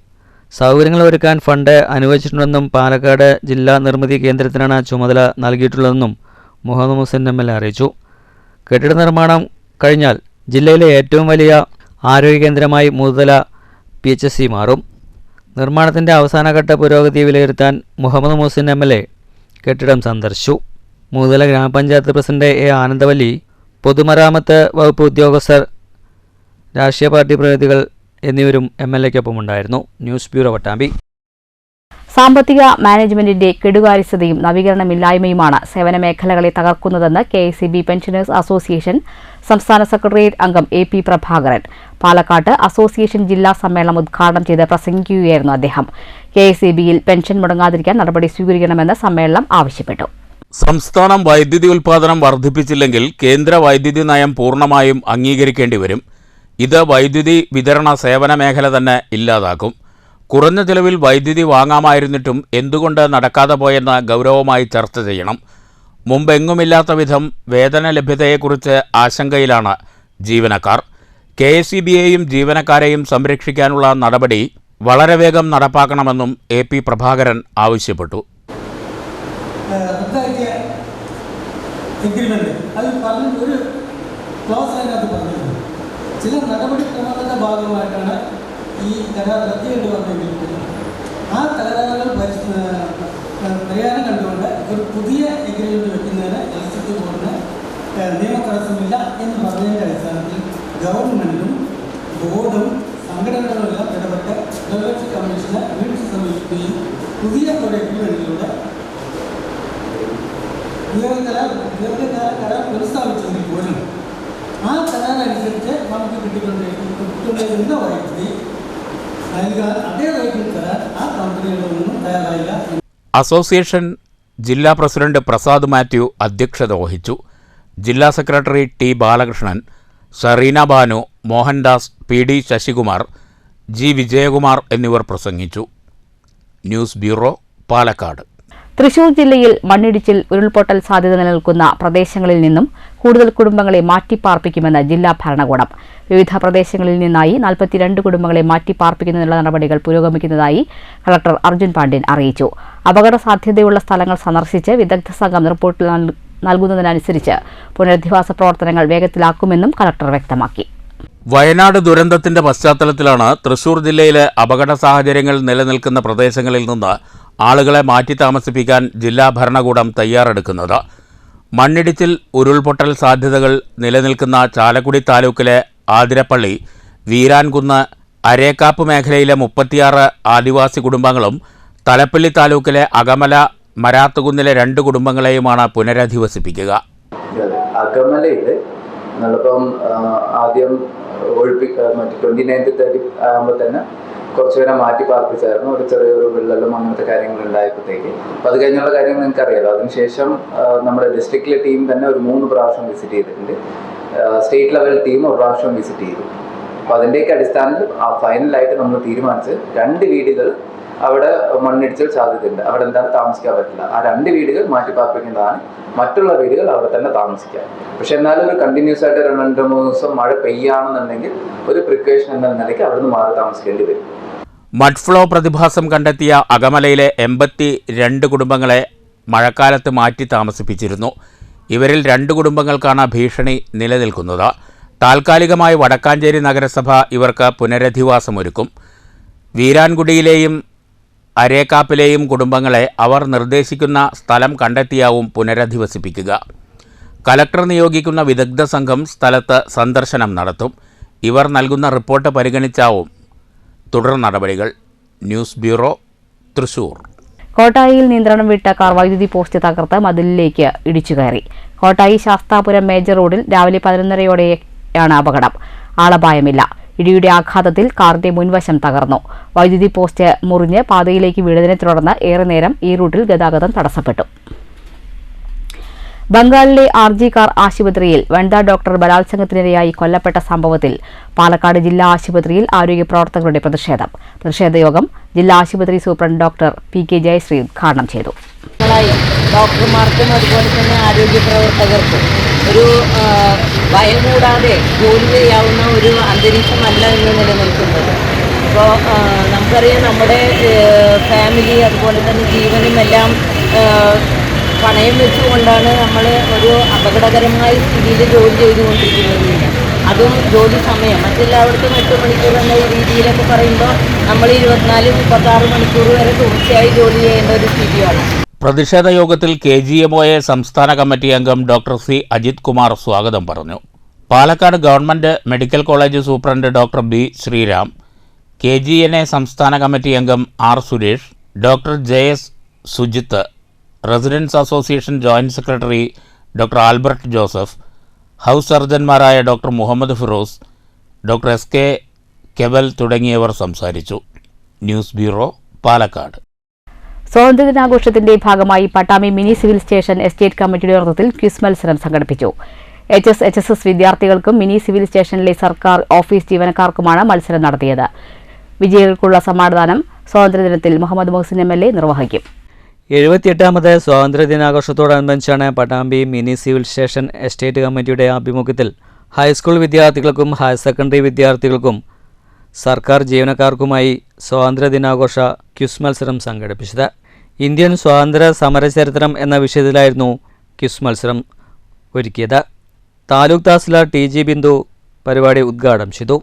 S7: സൗകര്യങ്ങൾ ഒരുക്കാൻ ഫണ്ട് അനുവദിച്ചിട്ടുണ്ടെന്നും പാലക്കാട് ജില്ലാ നിർമ്മിതി കേന്ദ്രത്തിനാണ് ചുമതല നൽകിയിട്ടുള്ളതെന്നും മുഹമ്മദ് മുഹസിൻ MLA അറിയിച്ചു. കെട്ടിട നിർമ്മാണം കഴിഞ്ഞാൽ ജില്ലയിലെ ഏറ്റവും വലിയ ആരോഗ്യ കേന്ദ്രമായി മുതുതല PHC മാറും. നിർമ്മാണത്തിൻ്റെ അവസാനഘട്ട പുരോഗതി വിലയിരുത്താൻ മുഹമ്മദ് മുഹസിൻ MLA കെട്ടിടം സന്ദർശിച്ചു. മുതുതല ഗ്രാമപഞ്ചായത്ത് പ്രസിഡന്റ് A ആനന്ദവല്ലി, പൊതുമരാമത്ത് വകുപ്പ് ഉദ്യോഗസ്ഥർ, രാഷ്ട്രീയ പാർട്ടി പ്രതിനിധികൾ എന്നിവരും MLAയ്ക്കൊപ്പമുണ്ടായിരുന്നു. News bureau, Pattambi.
S1: സാമ്പത്തിക മാനേജ്മെന്റിന്റെ കെടുകാര്യസ്ഥതയും നവീകരണമില്ലായ്മയുമാണ് സേവന മേഖലകളെ തകർക്കുന്നതെന്ന് KSEB പെൻഷനേഴ്സ് അസോസിയേഷൻ സംസ്ഥാന സെക്രട്ടേറിയറ്റ് അംഗം AP പ്രഭാകരൻ. പാലക്കാട്ട് അസോസിയേഷൻ ജില്ലാ സമ്മേളനം ഉദ്ഘാടനം ചെയ്ത് പ്രസംഗിക്കുകയായിരുന്നു അദ്ദേഹം. KSEBയിൽ പെൻഷൻ മുടങ്ങാതിരിക്കാൻ നടപടി സ്വീകരിക്കണമെന്ന് സമ്മേളനം ആവശ്യപ്പെട്ടു.
S2: സംസ്ഥാനം വൈദ്യുതി ഉൽപ്പാദനം വർദ്ധിപ്പിച്ചില്ലെങ്കിൽ കേന്ദ്ര വൈദ്യുതി നയം പൂർണ്ണമായും അംഗീകരിക്കേണ്ടി വരും. ഇത് വൈദ്യുതി വിതരണ സേവന മേഖല തന്നെ ഇല്ലാതാക്കും. കുറഞ്ഞ ചിലവിൽ വൈദ്യുതി വാങ്ങാമായിരുന്നിട്ടും എന്തുകൊണ്ട് നടക്കാതെ പോയെന്ന് ഗൗരവമായി ചർച്ച ചെയ്യണം. മുമ്പെങ്ങുമില്ലാത്ത വിധം വേതന ലഭ്യതയെക്കുറിച്ച് ആശങ്കയിലാണ് ജീവനക്കാർ. KSEBയെയും ജീവനക്കാരെയും സംരക്ഷിക്കാനുള്ള നടപടി വളരെ വേഗം നടപ്പാക്കണമെന്നും AP പ്രഭാകരൻ ആവശ്യപ്പെട്ടു.
S8: ഒരു ക്ലോസ് അതിനകത്ത് പറഞ്ഞിട്ടുണ്ട്. ചില നടപടിക്രമങ്ങളുടെ ഭാഗമായിട്ടാണ് ഈ കരാർ റദ്ദ് വന്നിരിക്കുന്നത്. ആ തകരാറുകൾ പരിഹാരം കണ്ടുകൊണ്ട് ഒരു പുതിയ എഗ്രിമെന്റ് വെക്കുന്നതിന് ഇലക്ട്രിസിറ്റി ബോർഡിന് നിയമതടസ്സമില്ല എന്ന് പറഞ്ഞതിൻ്റെ അടിസ്ഥാനത്തിൽ ഗവൺമെന്റും ബോർഡും സംഘടനകളെല്ലാം ഇടപെട്ട് റെഗുലേറ്ററി കമ്മീഷനെ വീഴ്ച സമീപിക്കുകയും പുതിയ ഒരു എഗ്രിമെന്റിലൂടെ ദീർഘകാല കരാർ പുനഃസ്ഥാപിച്ചെങ്കിൽ പോലും ആ കരാറനുസരിച്ച് നമുക്ക് കിട്ടിക്കൊണ്ടിരുന്ന വൈദ്യുതി നൽകാൻ അതേ റേറ്റിൽ തരാൻ ആ കമ്പനികളൊന്നും തയ്യാറായില്ല.
S2: അസോസിയേഷൻ ജില്ലാ പ്രസിഡന്റ് പ്രസാദ് മാത്യു അധ്യക്ഷത വഹിച്ചു. ജില്ലാ secretary T. Balakrishnan, Shareena Banu, Mohandas, PD. Sasikumar, G. Vijayakumar എന്നിവർ പ്രസംഗിച്ചു. News bureau, Palakkad.
S1: തൃശൂർ ജില്ലയിൽ മണ്ണിടിച്ചിൽ ഉരുൾപൊട്ടൽ സാധ്യത നിലനിൽക്കുന്ന പ്രദേശങ്ങളിൽ നിന്നും കൂടുതൽ കുടുംബങ്ങളെ മാറ്റിപ്പാർപ്പിക്കുമെന്ന് ജില്ലാ ഭരണകൂടം. വിവിധ പ്രദേശങ്ങളിൽ നിന്നായി 42 കുടുംബങ്ങളെ മാറ്റിപ്പാർപ്പിക്കുന്നതിനുള്ള നടപടികൾ പുരോഗമിക്കുന്നതായി കളക്ടർ അർജുൻ പാണ്ഡ്യൻ അറിയിച്ചു. അപകട സാധ്യതയുള്ള സ്ഥലങ്ങൾ സന്ദർശിച്ച് വിദഗ്ധ സംഘം റിപ്പോർട്ട് നൽകുന്നതിനനുസരിച്ച് പുനരധിവാസ പ്രവർത്തനങ്ങൾ വേഗത്തിലാക്കുമെന്നും കളക്ടർ വ്യക്തമാക്കി.
S2: വയനാട് ദുരന്തത്തിന്റെ പശ്ചാത്തലത്തിലാണ് തൃശൂർ ജില്ലയിലെ അപകട സാഹചര്യങ്ങൾ നിലനിൽക്കുന്ന പ്രദേശങ്ങളിൽ നിന്ന് ആളുകളെ മാറ്റി താമസിപ്പിക്കാൻ ജില്ലാ ഭരണകൂടം തയ്യാറെടുക്കുന്നത്. മണ്ണിടിച്ചിൽ ഉരുൾപൊട്ടൽ സാധ്യതകൾ നിലനിൽക്കുന്ന ചാലക്കുടി താലൂക്കിലെ ആതിരപ്പള്ളി, വീരാൻകുന്ന്, അരേക്കാപ്പ് മേഖലയിലെ 36 ആദിവാസി കുടുംബങ്ങളും തലപ്പള്ളി താലൂക്കിലെ അകമല, മരാത്തുകുന്നിലെ 2 കുടുംബങ്ങളെയുമാണ് പുനരധിവസിപ്പിക്കുക.
S9: അകമലയിൽ നമ്മളിപ്പം ആദ്യം മറ്റേ 29-30 ആകുമ്പോൾ തന്നെ കുറച്ച് പേരെ മാറ്റി പാർപ്പിച്ചായിരുന്നു. ഒരു ചെറിയൊരു വിള്ളലും അങ്ങനത്തെ കാര്യങ്ങൾ ഉണ്ടായപ്പോഴത്തേക്ക്. അപ്പോൾ അത് കഴിഞ്ഞുള്ള കാര്യങ്ങൾ നിങ്ങൾക്ക് അറിയാലോ. അതിനുശേഷം നമ്മുടെ ഡിസ്ട്രിക്റ്റിലെ ടീം തന്നെ ഒരു 3 പ്രാവശ്യം വിസിറ്റ് ചെയ്തിട്ടുണ്ട്. സ്റ്റേറ്റ് ലെവൽ ടീം ഒരു പ്രാവശ്യം വിസിറ്റ് ചെയ്തു. അപ്പോൾ അതിൻ്റെയൊക്കെ അടിസ്ഥാനത്തിൽ ഫൈനലായിട്ട് നമ്മൾ തീരുമാനിച്ച് 2 വീടുകൾ അവിടെ മണ്ണിടിച്ചിൽ സാധ്യതയുണ്ട്, അവിടെ എന്താണ് താമസിക്കാൻ പറ്റില്ല. ആ 2 വീടുകൾ മാറ്റി പാർപ്പിക്കുന്നതാണ്. മറ്റുള്ള വീടുകൾ അവിടെ തന്നെ താമസിക്കാം. പക്ഷെ എന്നാലും ഒരു കണ്ടിന്യൂസ് ആയിട്ട് 2-3 ദിവസം മഴ പെയ്യാണെന്നുണ്ടെങ്കിൽ ഒരു പ്രിക്കോഷൻ എന്ന നിലയ്ക്ക് അവിടെ നിന്ന് മാറി താമസിക്കേണ്ടി വരും.
S2: മഡ് ഫ്ലോ പ്രതിഭാസം കണ്ടെത്തിയ അകമലയിലെ 82 കുടുംബങ്ങളെ മഴക്കാലത്ത് മാറ്റി താമസിപ്പിച്ചിരുന്നു. ഇവരിൽ 2 കുടുംബങ്ങൾക്കാണ് ഭീഷണി നിലനിൽക്കുന്നത്. താൽക്കാലികമായി വടക്കാഞ്ചേരി നഗരസഭ ഇവർക്ക് പുനരധിവാസമൊരുക്കും. വീരാൻകുടിയിലെയും അരേക്കാപ്പിലെയും കുടുംബങ്ങളെ അവർ നിർദ്ദേശിക്കുന്ന സ്ഥലം കണ്ടെത്തിയാവും പുനരധിവസിപ്പിക്കുക. കലക്ടർ നിയോഗിക്കുന്ന വിദഗ്ധ സംഘം സ്ഥലത്ത് സന്ദർശനം നടത്തും. ഇവർ നൽകുന്ന റിപ്പോർട്ട് പരിഗണിച്ചാവും തുടർ നടപടികൾ. News bureau, Thrissur.
S1: കോട്ടായിയിൽ നിയന്ത്രണം വിട്ട കാർ വൈദ്യുതി പോസ്റ്റ് തകർത്ത് മതിലിലേക്ക് ഇടിച്ചുകയറി. കോട്ടായി ശാസ്താപുരം മേജർ റോഡിൽ രാവിലെ 11:30യോടെയാണ് അപകടം. ആളപായമില്ല. ഇടിയുടെ ആഘാതത്തിൽ കാറിന്റെ മുൻവശം തകർന്നു. വൈദ്യുതി പോസ്റ്റ് മുറിഞ്ഞ് പാതയിലേക്ക് വീണതിനെ തുടർന്ന് ഏറെ നേരം ഈ റൂട്ടിൽ ഗതാഗതം തടസ്സപ്പെട്ടു. ബംഗാളിലെ RG കാർ ആശുപത്രിയിൽ വനിതാ ഡോക്ടർ ബലാത്സംഗത്തിനിരയായി കൊല്ലപ്പെട്ട സംഭവത്തിൽ പാലക്കാട് ജില്ലാ ആശുപത്രിയിൽ ആരോഗ്യ പ്രവർത്തകരുടെ പ്രതിഷേധയോഗം ജില്ലാ ആശുപത്രി സൂപ്രണ്ട് ഡോക്ടർ PK ജയശ്രീ ഉദ്ഘാടനം ചെയ്തു.
S10: ഡോക്ടർമാർക്കും അതുപോലെ തന്നെ ആരോഗ്യ പ്രവർത്തകർക്കും ഒരു ഭയം കൂടാതെ ജോലി ചെയ്യാവുന്ന ഒരു അന്തരീക്ഷമല്ല ഇന്ന് നിലനിൽക്കുന്നത്. അപ്പോൾ നമുക്കറിയാം, നമ്മുടെ ഫാമിലി അതുപോലെ തന്നെ ജീവനും എല്ലാം പണയം വെച്ചുകൊണ്ടാണ് നമ്മൾ ഒരു അപകടകരമായ സ്ഥിതിയിൽ ജോലി ചെയ്തുകൊണ്ടിരിക്കുന്നത്. അതും ജോലി സമയം മറ്റെല്ലാവർക്കും 8 മണിക്കൂർ എന്ന രീതിയിലൊക്കെ പറയുമ്പോൾ നമ്മൾ 24-36 മണിക്കൂർ വരെ തുടർച്ചയായി ജോലി ചെയ്യേണ്ട ഒരു സ്ഥിതിയാണ്.
S2: പ്രതിഷേധ യോഗത്തിൽ KGMOA സംസ്ഥാന കമ്മിറ്റി അംഗം ഡോക്ടർ C. അജിത് കുമാർ സ്വാഗതം പറഞ്ഞു. Palakkad government medical college superintendent doctor B. Sreeram, KGNA സംസ്ഥാന കമ്മിറ്റി അംഗം R. Suresh, doctor JS. Sujith, residents association joint secretary doctor Albert Joseph, house സർജന്മാരായ doctor Muhammad Firoz, doctor SK. Keval തുടങ്ങിയവർ സംസാരിച്ചു. News bureau, Palakkad.
S1: സ്വാതന്ത്ര്യദിനാഘോഷത്തിന്റെ ഭാഗമായി Pattambi mini civil station estate കമ്മിറ്റിയുടെ നേതൃത്വത്തിൽ ക്വിസ് മത്സരം സംഘടിപ്പിച്ചു. HSS വിദ്യാർത്ഥികൾക്കും മിനി സിവിൽ സ്റ്റേഷനിലെ സർക്കാർ ഓഫീസ് ജീവനക്കാർക്കുമാണ് മത്സരം നടത്തിയത്. വിജയികൾക്കുള്ള സമ്മാനദാനം സ്വാതന്ത്ര്യദിനത്തിൽ മുഹമ്മദ് മുഹസിൻ MLA നിർവഹിക്കും.
S7: 78ാമത് സ്വാതന്ത്ര്യദിനാഘോഷത്തോടനുബന്ധിച്ചാണ് Pattambi mini civil station estate കമ്മിറ്റിയുടെ ആഭിമുഖ്യത്തിൽ ഹൈസ്കൂൾ വിദ്യാർത്ഥികൾക്കും ഹയർ സെക്കൻഡറി വിദ്യാർത്ഥികൾക്കും സർക്കാർ ജീവനക്കാർക്കുമായി സ്വാതന്ത്ര്യദിനാഘോഷ ക്വിസ് മത്സരം സംഘടിപ്പിച്ചത്. ഇന്ത്യൻ സ്വാതന്ത്ര്യ സമരചരിത്രം എന്ന വിഷയത്തിലായിരുന്നു ക്വിസ് മത്സരം ഒരുക്കിയത്. താലൂക്ക് തഹസിൽദാർ TG ബിന്ദു പരിപാടി ഉദ്ഘാടനം ചെയ്തു.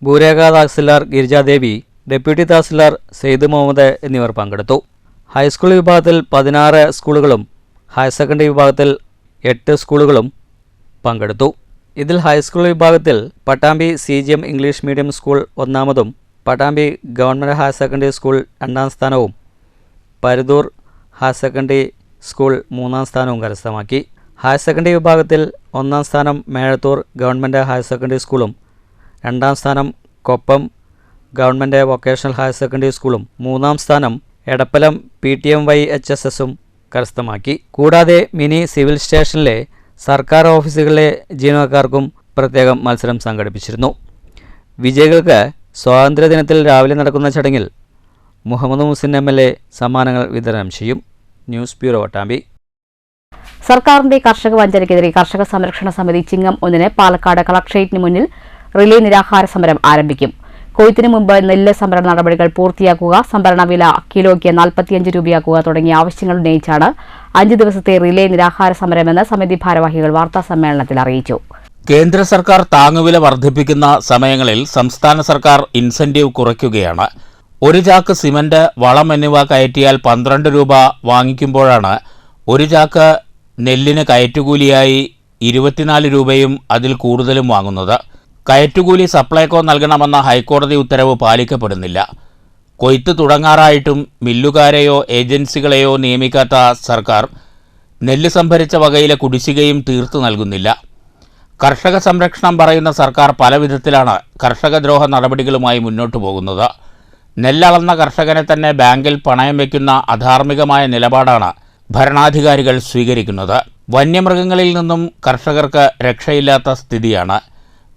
S7: ഭൂരേഖ തഹസിൽദാർ ഗിരിജാദേവി, ഡെപ്യൂട്ടി തഹസിൽദാർ സെയ്ദ് മുഹമ്മദ് എന്നിവർ പങ്കെടുത്തു. ഹൈസ്കൂൾ വിഭാഗത്തിൽ 16 സ്കൂളുകളും ഹയർ സെക്കൻഡറി വിഭാഗത്തിൽ 8 സ്കൂളുകളും പങ്കെടുത്തു. ഇതിൽ ഹൈസ്കൂൾ വിഭാഗത്തിൽ Pattambi CGM English medium school ഒന്നാമതും Pattambi government higher secondary school 2ാം സ്ഥാനവും പരുതൂർ ഹയർ സെക്കൻഡറി സ്കൂൾ 3ാം സ്ഥാനവും കരസ്ഥമാക്കി. ഹയർ സെക്കൻഡറി വിഭാഗത്തിൽ 1ാം സ്ഥാനം മേഴത്തൂർ ഗവൺമെൻറ് ഹയർ സെക്കൻഡറി സ്കൂളും 2ാം സ്ഥാനം Koppam government vocational higher secondary സ്കൂളും 3ാം സ്ഥാനം എടപ്പലം PTMY-HSSഉം കരസ്ഥമാക്കി. കൂടാതെ മിനി സിവിൽ സ്റ്റേഷനിലെ സർക്കാർ ഓഫീസുകളിലെ ജീവനക്കാർക്കും പ്രത്യേകം മത്സരം സംഘടിപ്പിച്ചിരുന്നു. വിജയികൾക്ക് സ്വാതന്ത്ര്യദിനത്തിൽ രാവിലെ നടക്കുന്ന ചടങ്ങിൽ മുഹമ്മദ് മുഹസിൻ MLA സമ്മാനങ്ങൾ വിതരണം ചെയ്യും. News bureau Pattambi.
S1: സർക്കാരിന്റെ കർഷക വഞ്ചനയ്ക്കെതിരെ കർഷക സംരക്ഷണ സമിതി ചിങ്ങം 1-ന് പാലക്കാട് കളക്ട്രേറ്റിന് മുന്നിൽ റിലേ നിരാഹാര സമരം ആരംഭിക്കും. കൊയ്ത്തിനു മുമ്പ് നെല്ല് സംഭരണ നടപടികൾ പൂർത്തിയാക്കുക, സംഭരണ വില കിലോയ്ക്ക് 45 രൂപയാക്കുക തുടങ്ങിയ ആവശ്യങ്ങൾ ഉന്നയിച്ചാണ് 5 ദിവസത്തെ റിലേ നിരാഹാര സമരമെന്ന് സമിതി ഭാരവാഹികൾ വാർത്താസമ്മേളനത്തിൽ അറിയിച്ചു.
S2: കേന്ദ്ര സർക്കാർ താങ്ങുവില വർദ്ധിപ്പിക്കുന്ന സമയങ്ങളിൽ സംസ്ഥാന സർക്കാർ ഇൻസെന്റീവ് കുറയ്ക്കുകയാണ്. ഒരു ചാക്ക് സിമന്റ്, വളം എന്നിവ കയറ്റിയാൽ 12 രൂപ വാങ്ങിക്കുമ്പോഴാണ് ഒരു ചാക്ക് നെല്ലിന് കയറ്റുകൂലിയായി 24 രൂപയും അതിൽ കൂടുതലും വാങ്ങുന്നത്. കയറ്റുകൂലി സപ്ലൈകോ നൽകണമെന്ന ഹൈക്കോടതി ഉത്തരവ് പാലിക്കപ്പെടുന്നില്ല. കൊയ്ത്ത് തുടങ്ങാറായിട്ടും മില്ലുകാരെയോ ഏജൻസികളെയോ നിയമിക്കാത്ത സർക്കാർ നെല്ല് സംഭരിച്ച വകയിലെ കുടിശ്ശികയും തീർത്തു നൽകുന്നില്ല. കർഷക സംരക്ഷണം പറയുന്ന സർക്കാർ പല വിധത്തിലാണ് കർഷകദ്രോഹ നടപടികളുമായി മുന്നോട്ടു പോകുന്നത്. നെല്ലളന്ന കർഷകനെ തന്നെ ബാങ്കിൽ പണയം വയ്ക്കുന്ന അധാർമികമായ നിലപാടാണ് ഭരണാധികാരികൾ സ്വീകരിക്കുന്നത്. വന്യമൃഗങ്ങളിൽ നിന്നും കർഷകർക്ക് രക്ഷയില്ലാത്ത സ്ഥിതിയാണ്.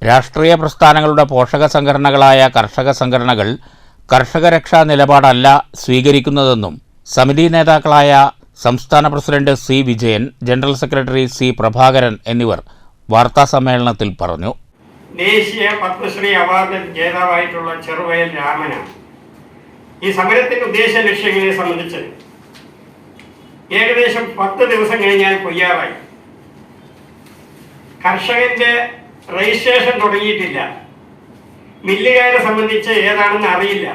S2: രാഷ്ട്രീയ പ്രസ്ഥാനങ്ങളുടെ പോഷക സംഘടനകളായ കർഷക സംഘടനകൾ കർഷകരക്ഷാ നിലപാടല്ല സ്വീകരിക്കുന്നതെന്നും സമിതി നേതാക്കളായ സംസ്ഥാന president C. Vijayan, general secretary C. Prabhakaran എന്നിവർ വാർത്താസമ്മേളനത്തിൽ പറഞ്ഞു.
S11: ദേശീയ പത്മശ്രീ അവാർഡ് ജേതാവായിട്ടുള്ള ചെറുവയൽ രാമനാണ് ഈ സമരത്തിന്റെ ഉദ്ദേശ ലക്ഷ്യങ്ങളെ സംബന്ധിച്ച് ഏകദേശം 10 ദിവസം കഴിഞ്ഞാൽ കൊയ്യാറായി. കർഷകന്റെ രജിസ്ട്രേഷൻ തുടങ്ങിയിട്ടില്ല. മില്ലുകാരെ സംബന്ധിച്ച് ഏതാണെന്ന് അറിയില്ല.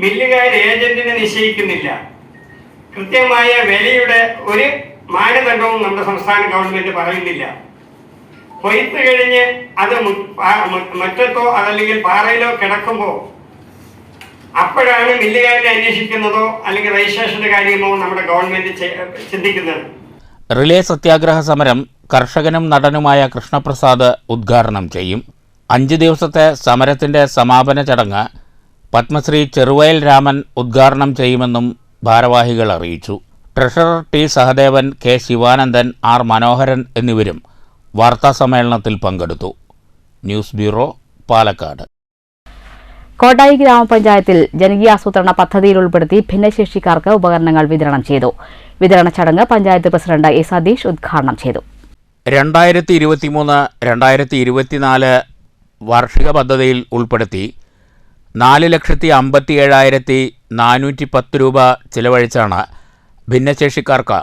S11: മില്ലുകാർ ഏജന്റിനെ നിശ്ചയിക്കുന്നില്ല. കൃത്യമായ വിലയുടെ ഒരു മാനദണ്ഡവും നമ്മുടെ സംസ്ഥാന ഗവൺമെന്റ് പറയുന്നില്ല. കൊയ്ത്ത് കഴിഞ്ഞ് അത് മുറ്റത്തോ അതല്ലെങ്കിൽ പാറയിലോ കിടക്കുമ്പോൾ അപ്പോഴാണ് മില്ലുകാരനെ അന്വേഷിക്കുന്നതോ അല്ലെങ്കിൽ രജിസ്ട്രേഷന്റെ കാര്യമോ നമ്മുടെ ഗവൺമെന്റ് ചിന്തിക്കുന്നത്.
S2: റിലേ സത്യാഗ്രഹ സമരം കർഷകനും നടനുമായ കൃഷ്ണപ്രസാദ് ഉദ്ഘാടനം ചെയ്യും. 5 ദിവസത്തെ സമരത്തിന്റെ സമാപന ചടങ്ങ് പത്മശ്രീ ചെറുവയൽ രാമൻ ഉദ്ഘാടനം ചെയ്യുമെന്നും ഭാരവാഹികൾ അറിയിച്ചു. Treasurer T. Sahadevan, K. Sivanandan, R. മനോഹരൻ എന്നിവരും വാർത്താസമ്മേളനത്തിൽ പങ്കെടുത്തു. News bureau, Palakkad.
S1: കോട്ടായി ഗ്രാമപഞ്ചായത്തിൽ ജനകീയാസൂത്രണ പദ്ധതിയിൽ ഉൾപ്പെടുത്തി ഭിന്നശേഷിക്കാർക്ക് ഉപകരണങ്ങൾ വിതരണം ചെയ്തു. വിതരണ ചടങ്ങ് പഞ്ചായത്ത് പ്രസിഡന്റ് A. സതീഷ് ഉദ്ഘാടനം ചെയ്തു.
S2: 2023-2024 വാർഷിക പദ്ധതിയിൽ ഉൾപ്പെടുത്തി 4,57,410 രൂപ ചിലവഴിച്ചാണ് ഭിന്നശേഷിക്കാർക്ക്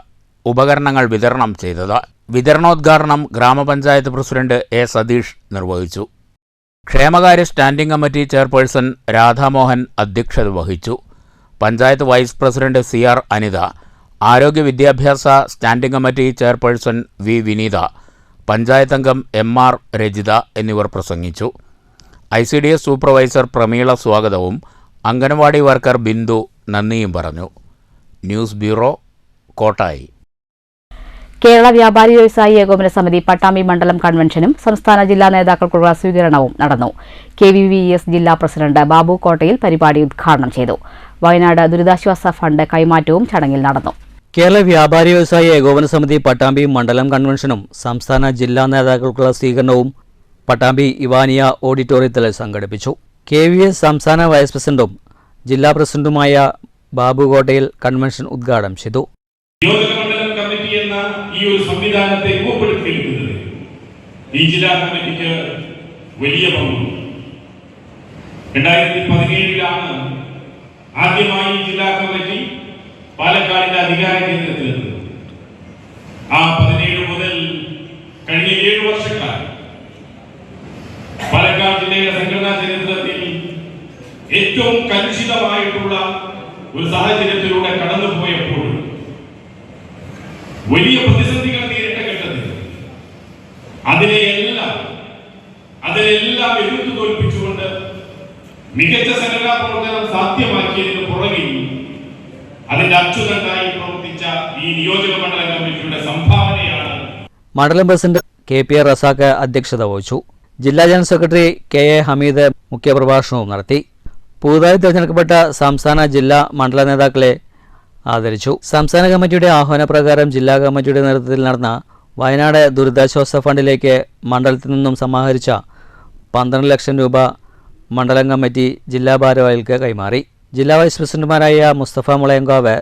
S2: ഉപകരണങ്ങൾ വിതരണം ചെയ്തത്. വിതരണോദ്ഘാടനം ഗ്രാമപഞ്ചായത്ത് പ്രസിഡന്റ് A. സതീഷ് നിർവഹിച്ചു. ക്ഷേമകാര്യ സ്റ്റാൻഡിംഗ് കമ്മിറ്റി ചെയർപേഴ്സൺ രാധാമോഹൻ അധ്യക്ഷത വഹിച്ചു. Panchayat vice president CR Anitha, ആരോഗ്യ വിദ്യാഭ്യാസ standing committee chairperson V. Vineetha, panchayat അംഗം MR രജിത എന്നിവർ പ്രസംഗിച്ചു. ICDS സൂപ്പർവൈസർ പ്രമീള സ്വാഗതവും അംഗനവാടി വർക്കർ ബിന്ദു നന്ദിയും പറഞ്ഞു. News bureau, Kottayi.
S1: കേരള വ്യാപാരി വ്യവസായി ഏകോപന സമിതി പട്ടാമ്പി മണ്ഡലം കൺവെൻഷനും സംസ്ഥാന ജില്ലാ നേതാക്കൾക്കുള്ള സ്വീകരണവും നടന്നു. KVVES ജില്ലാ പ്രസിഡന്റ് ബാബു കോട്ടയിൽ പരിപാടി ഉദ്ഘാടനം ചെയ്തു. വയനാട് ദുരിതാശ്വാസ ഫണ്ട് കൈമാറ്റവും ചടങ്ങിൽ നടന്നു.
S7: കേരള വ്യാപാരി വ്യവസായി ഏകോപന സമിതി പട്ടാമ്പി മണ്ഡലം കൺവെൻഷനും സംസ്ഥാന ജില്ലാ നേതാക്കൾക്കുള്ള സ്വീകരണവും പട്ടാമ്പി ഇവാനിയ ഓഡിറ്റോറിയത്തിൽ സംഘടിപ്പിച്ചു. KVS സംസ്ഥാന വൈസ് പ്രസിഡന്റും ജില്ലാ പ്രസിഡന്റുമായ ബാബു കോട്ടയിൽ കൺവെൻഷൻ ഉദ്ഘാടനം ചെയ്തു.
S12: ഈ ഒരു സംവിധാനത്തെ രൂപപ്പെടുത്തിയിരിക്കുന്നത് ഈ ജില്ലാ കമ്മിറ്റിക്ക് വലിയ പങ്കുണ്ട്. 2017 ആദ്യമായി ജില്ലാ കമ്മിറ്റി പാലക്കാടിന്റെ അധികാര കേന്ദ്രത്തിലെത്തുന്നത്. ആ 17 മുതൽ കഴിഞ്ഞ 7 വർഷക്കാലം പാലക്കാട് ജില്ലയുടെ സംഘടനാ ചരിത്രത്തിൽ ഏറ്റവും കലുഷിതമായിട്ടുള്ള ഒരു സാഹചര്യത്തിലൂടെ കടന്നുപോയപ്പോൾ വലിയ പ്രതിസന്ധികൾ നേരിട്ട ഘട്ടത്തിൽ അതിനെല്ലാം എതിർത്തു തോൽപ്പിച്ചുകൊണ്ട് മികച്ച സംഘടനാ പ്രവർത്തനം സാധ്യമാക്കിയതിന് പുറകിൽ അതിന്റെ അച്യുതണ്ടായി പ്രവർത്തിച്ച ഈ നിയോജക മണ്ഡലം കമ്മിറ്റിയുടെ സംഭാവനയാണ്.
S7: മണ്ഡലം പ്രസിഡന്റ് KPR റസാഖ് അധ്യക്ഷത വഹിച്ചു. ജില്ലാ ജനറൽ സെക്രട്ടറി KA ഹമീദ് മുഖ്യപ്രഭാഷണവും നടത്തി. പുതുതായി തിരഞ്ഞെടുക്കപ്പെട്ട സംസ്ഥാന ജില്ലാ മണ്ഡല നേതാക്കളെ ആദരിച്ചു. സംസ്ഥാന കമ്മിറ്റിയുടെ ആഹ്വാനപ്രകാരം ജില്ലാ കമ്മിറ്റിയുടെ നേതൃത്വത്തിൽ നടന്ന വയനാട് ദുരിതാശ്വാസ ഫണ്ടിലേക്ക് മണ്ഡലത്തിൽ നിന്നും സമാഹരിച്ച 12 ലക്ഷം രൂപ മണ്ഡലം കമ്മിറ്റി ജില്ലാ ഭാരവാഹികൾക്ക് കൈമാറി. ജില്ലാ വൈസ് പ്രസിഡന്റുമാരായ മുസ്തഫ മുളയങ്കാവ്,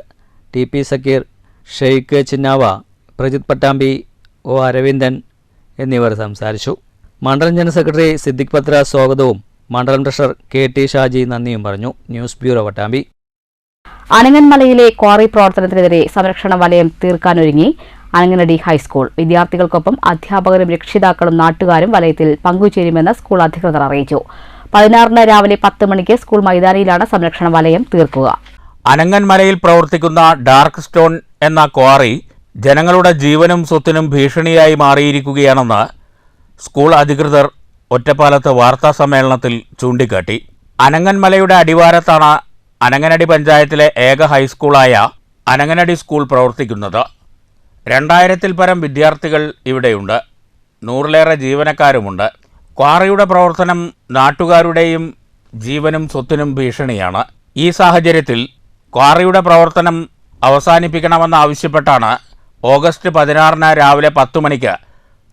S7: TP സക്കീർ, ഷെയ്ഖ് ചിന്നാവ, പ്രജിത് പട്ടാമ്പി, O അരവിന്ദൻ എന്നിവർ സംസാരിച്ചു. മണ്ഡലം ജനറൽ സെക്രട്ടറി സിദ്ദിഖ് പത്ര സ്വാഗതവും മണ്ഡലം ട്രഷറർ KT ഷാജി നന്ദിയും പറഞ്ഞു. News bureau Vattambi.
S1: അനങ്ങൻമലയിലെ ക്വാറി പ്രവർത്തനത്തിനെതിരെ സംരക്ഷണ വലയം തീർക്കാനൊരുങ്ങി അനങ്ങനടി ഹൈസ്കൂൾ. വിദ്യാർത്ഥികൾക്കൊപ്പം അധ്യാപകരും രക്ഷിതാക്കളും നാട്ടുകാരും വലയത്തിൽ പങ്കുചേരുമെന്ന് സ്കൂൾ അധികൃതർ അറിയിച്ചു. 16-ന് രാവിലെ 10 മണിക്ക് സ്കൂൾ മൈതാനിയിലാണ് സംരക്ഷണ വലയം തീർക്കുക.
S2: അനങ്ങൻമലയിൽ പ്രവർത്തിക്കുന്ന ഡാർക്ക് സ്റ്റോൺ എന്ന ക്വാറി ജനങ്ങളുടെ ജീവനും സ്വത്തിനും ഭീഷണിയായി മാറിയിരിക്കുകയാണെന്ന് സ്കൂൾ അധികൃതർ ഒറ്റപ്പാലത്ത് വാർത്താസമ്മേളനത്തിൽ ചൂണ്ടിക്കാട്ടി. അനങ്ങൻമലയുടെ അടിവാരത്താണ് അനങ്ങനടി പഞ്ചായത്തിലെ ഏക ഹൈസ്കൂളായ അനങ്ങനടി സ്കൂൾ പ്രവർത്തിക്കുന്നത്. 2000-ൽ പരം വിദ്യാർത്ഥികൾ ഇവിടെയുണ്ട്. 100-ലേറെ ജീവനക്കാരുമുണ്ട്. ക്വാറിയുടെ പ്രവർത്തനം നാട്ടുകാരുടെയും ജീവനും സ്വത്തിനും ഭീഷണിയാണ്. ഈ സാഹചര്യത്തിൽ ക്വാറിയുടെ പ്രവർത്തനം അവസാനിപ്പിക്കണമെന്നാവശ്യപ്പെട്ടാണ് ഓഗസ്റ്റ് 16-ന് രാവിലെ 10 മണിക്ക്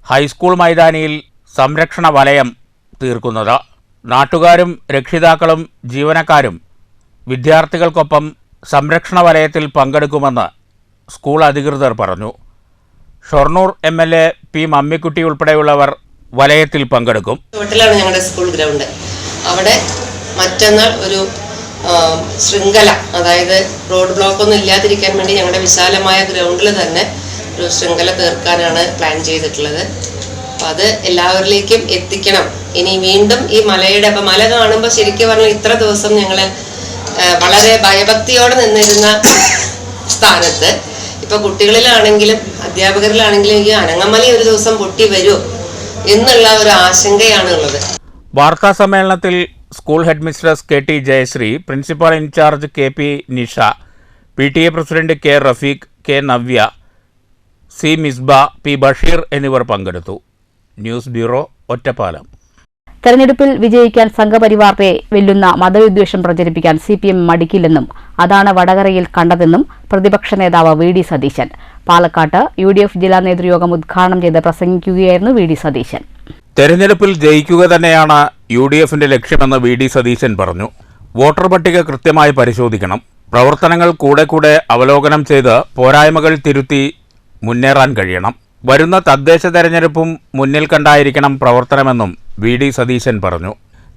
S2: ഹൈസ്കൂൾ മൈതാനിയിൽ സംരക്ഷണ വലയം തീർക്കുന്നത്. നാട്ടുകാരും രക്ഷിതാക്കളും ജീവനക്കാരും വിദ്യാർത്ഥികൾക്കൊപ്പം സംരക്ഷണ വലയത്തിൽ പങ്കെടുക്കുമെന്ന് സ്കൂൾ അധികൃതർ പറഞ്ഞു. ഷൊർണൂർ MLA P മമ്മിക്കുട്ടി ഉൾപ്പെടെയുള്ളവർ വലയത്തിൽ പങ്കെടുക്കും.
S10: ഹോട്ടലാണ് ഞങ്ങളുടെ സ്കൂൾ ഗ്രൗണ്ട്. അവിടെ മറ്റന്നാൾ ഒരു ശൃംഖല, അതായത് റോഡ് ബ്ലോക്കൊന്നും ഇല്ലാതിരിക്കാൻ വേണ്ടി ഞങ്ങളുടെ വിശാലമായ ഗ്രൗണ്ടിൽ തന്നെ ഒരു ശൃംഖല തീർക്കാനാണ് പ്ലാൻ ചെയ്തിട്ടുള്ളത്. അപ്പം അത് എല്ലാവരിലേക്കും എത്തിക്കണം. ഇനി വീണ്ടും ഈ മലയുടെ, അപ്പം മല കാണുമ്പോൾ ശരിക്കും പറഞ്ഞാൽ ഇത്ര ദിവസം ഞങ്ങൾ വളരെ ഭയഭക്തിയോടെ നിന്നിരുന്ന സ്ഥാനത്ത് ഇപ്പോൾ കുട്ടികളിലാണെങ്കിലും അധ്യാപകരിലാണെങ്കിലും എനിക്ക് അനങ്ങമല ഒരു ദിവസം പൊട്ടി വരുമോ എന്നുള്ള ഒരു ആശങ്കയാണ് ഉള്ളത്.
S2: വാർത്താ സമ്മേളനത്തിൽ school head mistress KT Jayasree, principal in charge KP Nisha, PTA president K Rafeeq, K Navya, C Misba, P Basheer എന്നിവർ പങ്കെടുത്തു. News bureau, Ottapalam.
S1: തെരഞ്ഞെടുപ്പിൽ വിജയിക്കാൻ സംഘപരിവാറിനെ വെല്ലുന്ന മതവിദ്വേഷം പ്രചരിപ്പിക്കാൻ CPM മടിക്കില്ലെന്നും അതാണ് വടകരയിൽ കണ്ടതെന്നും പ്രതിപക്ഷ നേതാവ് VD സതീശൻ. പാലക്കാട്ട് UDF ജില്ലാ നേതൃയോഗം ഉദ്ഘാടനം ചെയ്ത് പ്രസംഗിക്കുകയായിരുന്നു VD സതീശൻ.
S2: തെരഞ്ഞെടുപ്പിൽ ജയിക്കുക തന്നെയാണ് UDFന്റെ ലക്ഷ്യമെന്ന് VD സതീശൻ പറഞ്ഞു. വോട്ടർ പട്ടിക കൃത്യമായി പരിശോധിക്കണം. പ്രവർത്തനങ്ങൾ കൂടെ അവലോകനം ചെയ്ത് പോരായ്മകൾ തിരുത്തി മുന്നേറാൻ കഴിയണം. വരുന്ന തദ്ദേശ തെരഞ്ഞെടുപ്പും മുന്നിൽ കണ്ടായിരിക്കണം പ്രവർത്തനമെന്നും VD സതീശൻ പറഞ്ഞു.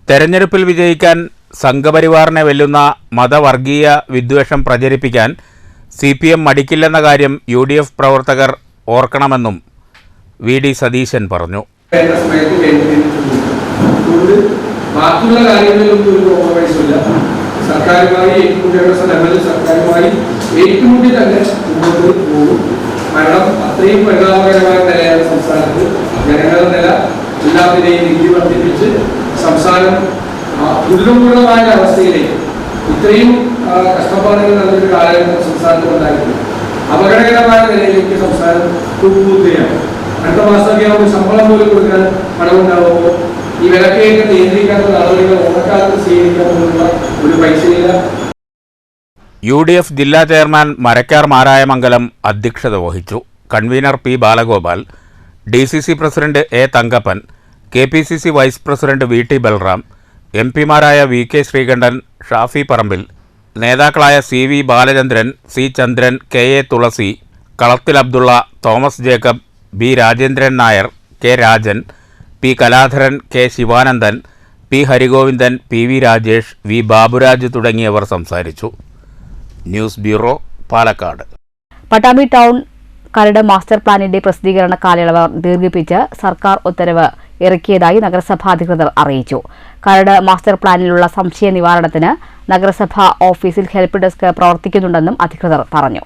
S2: തെരഞ്ഞെടുപ്പിൽ വിജയിക്കാൻ സംഘപരിവാറിനെ വെല്ലുന്ന മതവർഗീയ വിദ്വേഷം പ്രചരിപ്പിക്കാൻ CPM മടിക്കില്ലെന്ന കാര്യം UDF പ്രവർത്തകർ ഓർക്കണമെന്നും VD സതീശൻ പറഞ്ഞു.
S3: ബാക്കിയുള്ള കാര്യങ്ങളിലൊന്നും ഒരു കോംപ്രമൈസുമില്ല. സർക്കാരുമായി ഏറ്റുമുട്ടേണ്ട സ്ഥലങ്ങളിൽ സർക്കാരുമായി ഏറ്റുമുട്ടി തന്നെ മുന്നോട്ട് പോകും. കാരണം അത്രയും പരിണാമകരമായ നിലയാണ് സംസ്ഥാനത്ത്. ജനങ്ങളുടെ നില എല്ലാത്തിനെയും നികുതി വർദ്ധിപ്പിച്ച് സംസ്ഥാനം ദുരിതപൂർണമായ അവസ്ഥയിലേക്ക്, ഇത്രയും കഷ്ടപ്പാടുകൾ നടന്നൊരു കാലഘട്ടം സംസ്ഥാനത്ത് ഉണ്ടായിരുന്നു. അപകടകരമായ നിലയിലേക്ക് സംസ്ഥാനം പോകുകയാണ്. അടുത്ത മാസമൊക്കെ ആകുമ്പോൾ ശമ്പളം പോലും കൊടുക്കാൻ പണമുണ്ടാകുമ്പോൾ ഈ വിലക്കയറ്റം നിയന്ത്രിക്കാത്ത നടപടികൾ ഓണക്കാലത്ത് സ്വീകരിക്കാനുള്ള ഒരു പൈസയില്ല.
S2: UDF ജില്ലാ ചെയർമാൻ മരക്കാർ മാരായമംഗലം അധ്യക്ഷത വഹിച്ചു. Convener P Balagopal, DCC president A Thankappan, KPCC vice president VT Balram, MP മാരായ VK ശ്രീകണ്ഠൻ, ഷാഫി പറമ്പിൽ, നേതാക്കളായ CV Balachandran, C Chandran, KA Thulasi, Kalathil Abdulla, Thomas Jacob, B Rajendran Nair, K Rajan, P Kaladharan, K Sivanandan, P Harigovindan, P V Rajesh, V Baburaj തുടങ്ങിയവർ സംസാരിച്ചു. News bureau, Palakkad.
S1: Pattambi town കരട് മാസ്റ്റർ പ്ലാനിന്റെ പ്രസിദ്ധീകരണ കാലയളവ് ദീർഘിപ്പിച്ച് സർക്കാർ ഉത്തരവ് ഇറക്കിയതായി നഗരസഭാ അധികൃതർ അറിയിച്ചു. കരട് മാസ്റ്റർ പ്ലാനിലുള്ള സംശയ നിവാരണത്തിന് നഗരസഭാ ഓഫീസിൽ ഹെൽപ്പ് ഡെസ്ക് പ്രവർത്തിക്കുന്നുണ്ടെന്നും അധികൃതർ പറഞ്ഞു.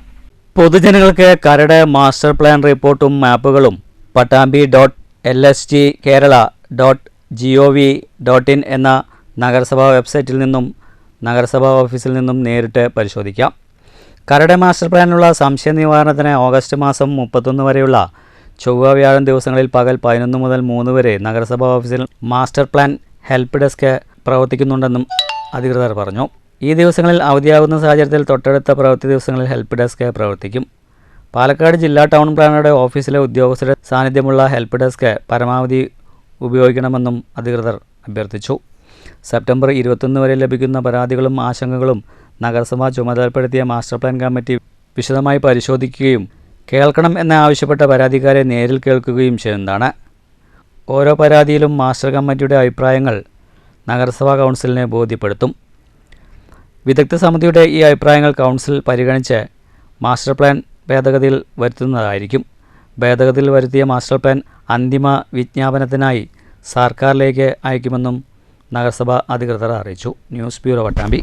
S7: പൊതുജനങ്ങൾക്ക് കരട് മാസ്റ്റർ പ്ലാൻ റിപ്പോർട്ടും മാപ്പുകളും patambi.lsgkerala.gov.in എന്ന നഗരസഭാ വെബ്സൈറ്റിൽ നിന്നും നഗരസഭാ ഓഫീസിൽ നിന്നും നേരിട്ട് പരിശോധിക്കാം. കരട് മാസ്റ്റർ പ്ലാനിലുള്ള സംശയ നിവാരണത്തിന് ഓഗസ്റ്റ് മാസം 31 വരെയുള്ള ചൊവ്വ വ്യാഴം ദിവസങ്ങളിൽ പകൽ 11 മുതൽ 3 വരെ നഗരസഭാ ഓഫീസിൽ മാസ്റ്റർ പ്ലാൻ ഹെൽപ്പ് ഡെസ്ക് പ്രവർത്തിക്കുന്നുണ്ടെന്നും അധികൃതർ പറഞ്ഞു. ഈ ദിവസങ്ങളിൽ അവധിയാകുന്ന സാഹചര്യത്തിൽ തൊട്ടടുത്ത പ്രവൃത്തി ദിവസങ്ങളിൽ ഹെൽപ്പ് ഡെസ്ക് പ്രവർത്തിക്കും. പാലക്കാട് ജില്ലാ ടൗൺ പ്ലാനറുടെ ഓഫീസിലെ ഉദ്യോഗസ്ഥരുടെ സാന്നിധ്യമുള്ള ഹെൽപ്പ് ഡെസ്ക് പരമാവധി ഉപയോഗിക്കണമെന്നും അധികൃതർ അഭ്യർത്ഥിച്ചു. സെപ്റ്റംബർ 21 വരെ ലഭിക്കുന്ന പരാതികളും ആശങ്കകളും നഗരസഭ ചുമതലപ്പെടുത്തിയ മാസ്റ്റർ പ്ലാൻ കമ്മിറ്റി വിശദമായി പരിശോധിക്കുകയും കേൾക്കണം എന്നാവശ്യപ്പെട്ട പരാതിക്കാരെ നേരിൽ കേൾക്കുകയും ചെയ്യുന്നതാണ്. ഓരോ പരാതിയിലും മാസ്റ്റർ കമ്മിറ്റിയുടെ അഭിപ്രായങ്ങൾ നഗരസഭാ കൗൺസിലിനെ ബോധ്യപ്പെടുത്തും. വിദഗ്ധ സമിതിയുടെ ഈ അഭിപ്രായങ്ങൾ കൗൺസിൽ പരിഗണിച്ച് മാസ്റ്റർ പ്ലാൻ ഭേദഗതിയിൽ വരുത്തുന്നതായിരിക്കും. ഭേദഗതിയിൽ വരുത്തിയ മാസ്റ്റർ പ്ലാൻ അന്തിമ വിജ്ഞാപനത്തിനായി സർക്കാരിലേക്ക് അയക്കുമെന്നും നഗരസഭാ അധികൃതർ അറിയിച്ചു. News bureau, Pattambi.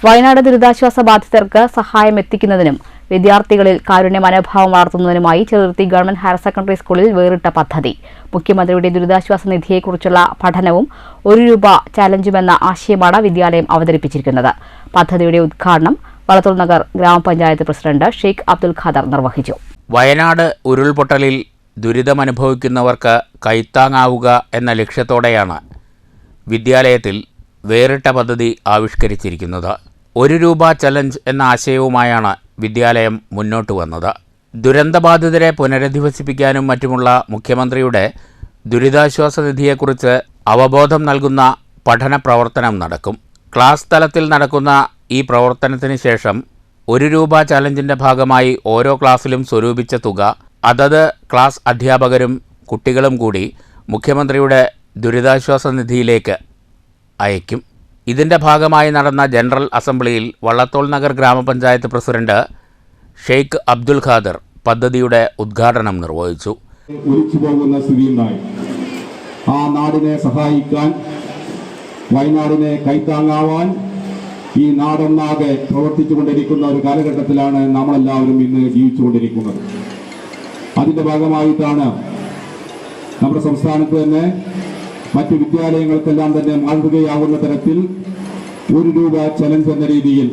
S1: വയനാട് ദുരിതാശ്വാസ ബാധിതർക്ക് സഹായം എത്തിക്കുന്നതിനും വിദ്യാർത്ഥികളിൽ കാരുണ്യ മനോഭാവം വളർത്തുന്നതിനുമായി ചെറുതുരുത്തി ഗവൺമെന്റ് ഹയർ സെക്കൻഡറി സ്കൂളിൽ വേറിട്ട പദ്ധതി. മുഖ്യമന്ത്രിയുടെ ദുരിതാശ്വാസ നിധിയെക്കുറിച്ചുള്ള പഠനവും ₹1 ചാലഞ്ചുമെന്ന ആശയമാണ് വിദ്യാലയം അവതരിപ്പിച്ചിരിക്കുന്നത്. പദ്ധതിയുടെ ഉദ്ഘാടനം വളത്തൂർ നഗർ ഗ്രാമപഞ്ചായത്ത് പ്രസിഡന്റ് ഷെയ്ഖ് അബ്ദുൽ ഖാദർ നിർവഹിച്ചു.
S2: വയനാട് ഉരുൾപൊട്ടലിൽ ദുരിതമനുഭവിക്കുന്നവർക്ക് കൈത്താങ്ങാവുക എന്ന ലക്ഷ്യത്തോടെയാണ് വിദ്യാലയത്തിൽ വേറിട്ട പദ്ധതി ആവിഷ്കരിച്ചിരിക്കുന്നത്. ₹1 ചലഞ്ച് എന്ന ആശയവുമായാണ് വിദ്യാലയം മുന്നോട്ട് വന്നത്. ദുരന്തബാധിതരെ പുനരധിവസിപ്പിക്കാനും മറ്റുമുള്ള മുഖ്യമന്ത്രിയുടെ ദുരിതാശ്വാസ നിധിയെക്കുറിച്ച് അവബോധം നൽകുന്ന പഠന പ്രവർത്തനം നടക്കും. ക്ലാസ് തലത്തിൽ നടക്കുന്ന ഈ പ്രവർത്തനത്തിന് ശേഷം ₹1 ചലഞ്ചിൻ്റെ ഭാഗമായി ഓരോ ക്ലാസ്സിലും സ്വരൂപിച്ച തുക അതത് ക്ലാസ് അധ്യാപകരും കുട്ടികളും കൂടി മുഖ്യമന്ത്രിയുടെ ദുരിതാശ്വാസ നിധിയിലേക്ക് അയക്കും. ഇതിൻ്റെ ഭാഗമായി നടന്ന ജനറൽ അസംബ്ലിയിൽ വള്ളത്തോൾ നഗർ ഗ്രാമപഞ്ചായത്ത് പ്രസിഡന്റ് ഷെയ്ഖ് അബ്ദുൽ ഖാദർ പദ്ധതിയുടെ ഉദ്ഘാടനം നിർവഹിച്ചു.
S13: ഒലിച്ചുപോകുന്ന സ്ഥിതിയുണ്ടായി. ആ നാടിനെ സഹായിക്കാൻ, വയനാടിനെ കൈത്താങ്ങാവാൻ ഈ നാടൊന്നാകെ പ്രവർത്തിച്ചുകൊണ്ടിരിക്കുന്ന ഒരു കാലഘട്ടത്തിലാണ് നമ്മളെല്ലാവരും ഇന്ന് ജീവിച്ചുകൊണ്ടിരിക്കുന്നത്. അതിൻ്റെ ഭാഗമായിട്ടാണ് നമ്മുടെ സംസ്ഥാനത്ത് തന്നെ മറ്റ് വിദ്യാലയങ്ങൾക്കെല്ലാം തന്നെ മാതൃകയാവുന്ന തരത്തിൽ ₹1 ചലഞ്ച് എന്ന രീതിയിൽ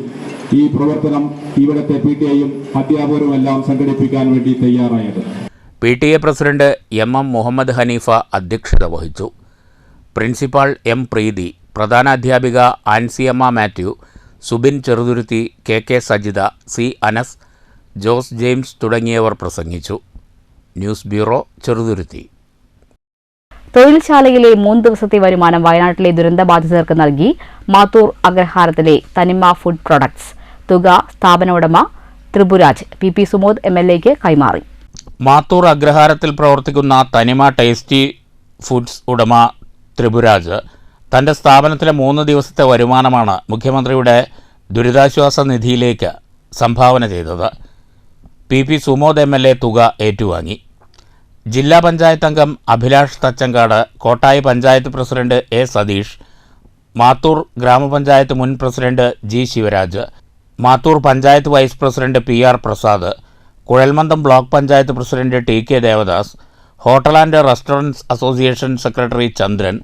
S13: ഈ പ്രവർത്തനം ഇവിടുത്തെ PTA-യും അധ്യാപകരുമെല്ലാം സംഘടിപ്പിക്കാൻ വേണ്ടി തയ്യാറായത്.
S2: PTA president MM Muhammad Haneefa അധ്യക്ഷത വഹിച്ചു. പ്രിൻസിപ്പാൾ M പ്രീതി, പ്രധാന അധ്യാപിക Ansiyamma Mathew, Subin Cheruthuruthy, KK Sajitha, C Anas, Jose James തുടങ്ങിയവർ പ്രസംഗിച്ചു. News bureau, Cheruthuruthy.
S1: തൊഴിൽശാലയിലെ 3 ദിവസത്തെ വരുമാനം വയനാട്ടിലെ ദുരന്തബാധിതർക്ക് നൽകി മാത്തൂർ അഗ്രഹാരത്തിലെ തനിമ ഫുഡ് പ്രൊഡക്ട്സ്. തുക സ്ഥാപന ഉടമ ത്രിപുരാജ് PP സുമോദ് MLA-ക്ക് കൈമാറി.
S2: മാത്തൂർ അഗ്രഹാരത്തിൽ പ്രവർത്തിക്കുന്ന തനിമ ടേസ്റ്റി ഫുഡ്സ് ഉടമ ത്രിപുരാജ് തൻ്റെ സ്ഥാപനത്തിലെ 3 ദിവസത്തെ വരുമാനമാണ് മുഖ്യമന്ത്രിയുടെ ദുരിതാശ്വാസ നിധിയിലേക്ക് സംഭാവന ചെയ്തത്. PP സുമോദ് MLA തുക ഏറ്റുവാങ്ങി. ജില്ലാ പഞ്ചായത്ത് അംഗം അഭിലാഷ് തച്ചങ്കാട്, കോട്ടായി പഞ്ചായത്ത് പ്രസിഡന്റ് A സതീഷ്, മാത്തൂർ ഗ്രാമപഞ്ചായത്ത് മുൻ president G Sivaraj, Mathur panchayat vice president PR Prasad, കുഴൽമന്ദം block panchayat president TK Devadas, hotel and restaurants association secretary Chandran,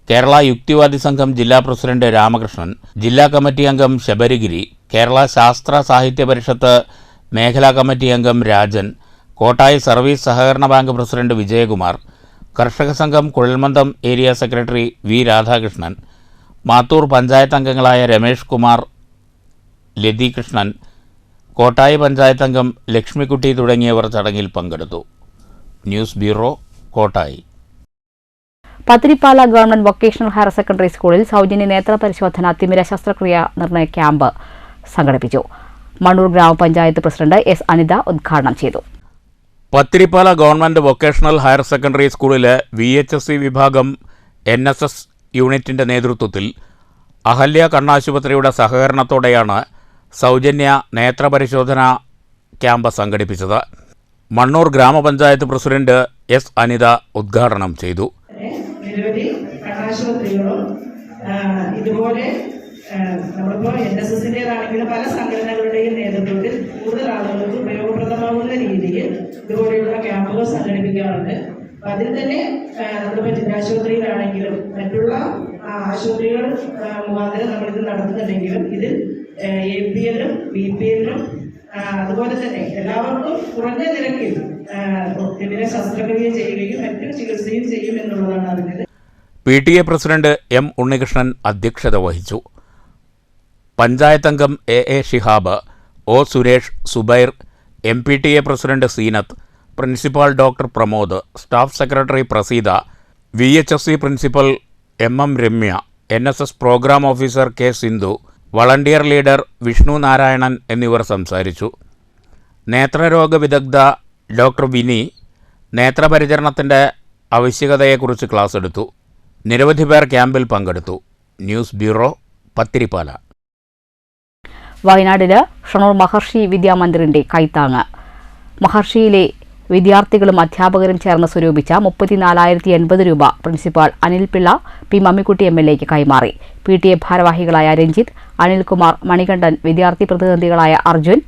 S2: Kerala Yukthivadi Sangham ജില്ലാ പ്രസിഡന്റ് രാമകൃഷ്ണൻ, ജില്ലാ കമ്മിറ്റി അംഗം ശബരിഗിരി, കേരള ശാസ്ത്ര സാഹിത്യ പരിഷത്ത് മേഖലാ കമ്മിറ്റി അംഗം രാജൻ, കോട്ടായി സർവീസ് സഹകരണ ബാങ്ക് പ്രസിഡന്റ് വിജയകുമാർ, കർഷക സംഘം കുഴൽമന്ദം area secretary V Radhakrishnan, Mathur panchayat അംഗങ്ങളായ രമേഷ് കുമാർ, ലതി കൃഷ്ണൻ, കോട്ടായി പഞ്ചായത്ത് അംഗം ലക്ഷ്മിക്കുട്ടി തുടങ്ങിയവർ ചടങ്ങിൽ പങ്കെടുത്തു. News bureau, Kottayi.
S1: Pathirippala government vocational higher secondary സ്കൂളിൽ സൗജന്യ നേത്ര പരിശോധന തിമിര ശസ്ത്രക്രിയ നിർണയ ക്യാമ്പ് സംഘടിപ്പിച്ചു. മണ്ണൂർ ഗ്രാമപഞ്ചായത്ത് പ്രസിഡന്റ് S അനിത ഉദ്ഘാടനം ചെയ്തു.
S2: Pathirippala government vocational higher secondary സ്കൂളിലെ VHSC വിഭാഗം NSS യൂണിറ്റിൻ്റെ നേതൃത്വത്തിൽ അഹല്യ കണ്ണാശുപത്രിയുടെ സഹകരണത്തോടെയാണ് സൗജന്യ നേത്രപരിശോധനാ ക്യാമ്പ് സംഘടിപ്പിച്ചത്. മണ്ണൂർ ഗ്രാമപഞ്ചായത്ത് പ്രസിഡന്റ് എസ് അനിത ഉദ്ഘാടനം ചെയ്തു.
S14: നിരവധി കണ്ണാശുപത്രികളും ഇതുപോലെ നമ്മളിപ്പോൾ NSSൻ്റെതാണെങ്കിലും പല സംഘടനകളുടെയും നേതൃത്വത്തിൽ കൂടുതൽ ആളുകൾക്ക് ഉപയോഗപ്രദമാകുന്ന രീതിയിൽ ഇതുപോലെയുള്ള ക്യാമ്പുകൾ സംഘടിപ്പിക്കാറുണ്ട്. അതിൽ തന്നെ നമ്മളിപ്പോൾ ജില്ലാശുപത്രിയിലാണെങ്കിലും മറ്റുള്ള ആശുപത്രികൾ മുഖാന്തരം നമ്മളിത് നടത്തുന്നുണ്ടെങ്കിലും ഇതിൽ APL-ഉം BPL-ഉം അതുപോലെ തന്നെ എല്ലാവർക്കും കുറഞ്ഞ നിരക്കിൽ ഇതിനെ ശസ്ത്രക്രിയ ചെയ്യുകയും മറ്റു ചികിത്സയും ചെയ്യും എന്നുള്ളതാണ് അറിഞ്ഞത്.
S2: PTA പ്രസിഡന്റ് M ഉണ്ണികൃഷ്ണൻ അധ്യക്ഷത വഹിച്ചു. പഞ്ചായത്ത് അംഗം AA Shihab, O Suresh, Subair, MPTA president Seenath, principal doctor Pramod, staff secretary Praseetha, VHSC principal MM Ramya, NSS programme officer K Sindhu, volunteer leader Vishnu Narayanan എന്നിവർ സംസാരിച്ചു. നേത്രരോഗ വിദഗ്ധ ഡോക്ടർ വിനി നേത്രപരിചരണത്തിൻ്റെ ആവശ്യകതയെക്കുറിച്ച് ക്ലാസ് എടുത്തു. നിരവധി പേർ ക്യാമ്പിൽ പങ്കെടുത്തു. News bureau, Pathirippala.
S1: വയനാടിന് ഷൊർണൂർ മഹർഷി വിദ്യാമന്ദിറിന്റെ കൈത്താങ്ങ്. മഹർഷിയിലെ വിദ്യാർത്ഥികളും അധ്യാപകരും ചേർന്ന് സ്വരൂപിച്ച 34,080 രൂപ പ്രിൻസിപ്പാൾ അനിൽ പിള്ള പി മമ്മിക്കുട്ടി MLAക്ക് കൈമാറി. PTA ഭാരവാഹികളായ രഞ്ജിത്ത്, അനിൽകുമാർ, മണികണ്ഠൻ, വിദ്യാർത്ഥി പ്രതിനിധികളായ അർജുൻ,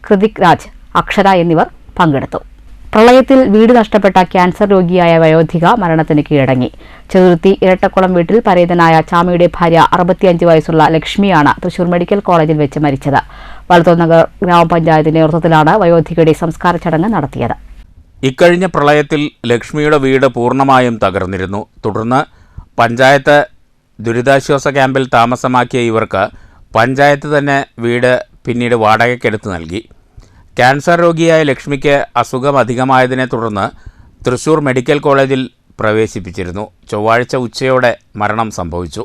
S1: കൃതിക് രാജ്, അക്ഷര എന്നിവർ പങ്കെടുത്തു. പ്രളയത്തിൽ വീട് നഷ്ടപ്പെട്ട ക്യാൻസർ രോഗിയായ വയോധിക മരണത്തിന് കീഴടങ്ങി. ചെറുതുരുത്തി ഇരട്ടക്കുളം വീട്ടിൽ പരേതനായ ചാമിയുടെ ഭാര്യ 65 വയസ്സുള്ള ലക്ഷ്മിയാണ് തൃശൂർ മെഡിക്കൽ കോളേജിൽ വെച്ച് മരിച്ചത്. വളത്തോനഗർ ഗ്രാമപഞ്ചായത്തിന്റെ നേതൃത്വത്തിലാണ് വയോധികയുടെ സംസ്കാര ചടങ്ങ് നടത്തിയത്.
S2: ഇക്കഴിഞ്ഞ പ്രളയത്തിൽ ലക്ഷ്മിയുടെ വീട് പൂർണ്ണമായും തകർന്നിരുന്നു. തുടർന്ന് പഞ്ചായത്ത് ദുരിതാശ്വാസ ക്യാമ്പിൽ താമസമാക്കിയ ഇവർക്ക് പഞ്ചായത്ത് തന്നെ വീട് പിന്നീട് വാടകയ്ക്കെടുത്ത് നൽകി. ക്യാൻസർ രോഗിയായ ലക്ഷ്മിക്ക് അസുഖം അധികമായതിനെ തുടർന്ന് തൃശൂർ മെഡിക്കൽ കോളേജിൽ പ്രവേശിപ്പിച്ചിരുന്നു. ചൊവ്വാഴ്ച ഉച്ചയോടെ മരണം സംഭവിച്ചു.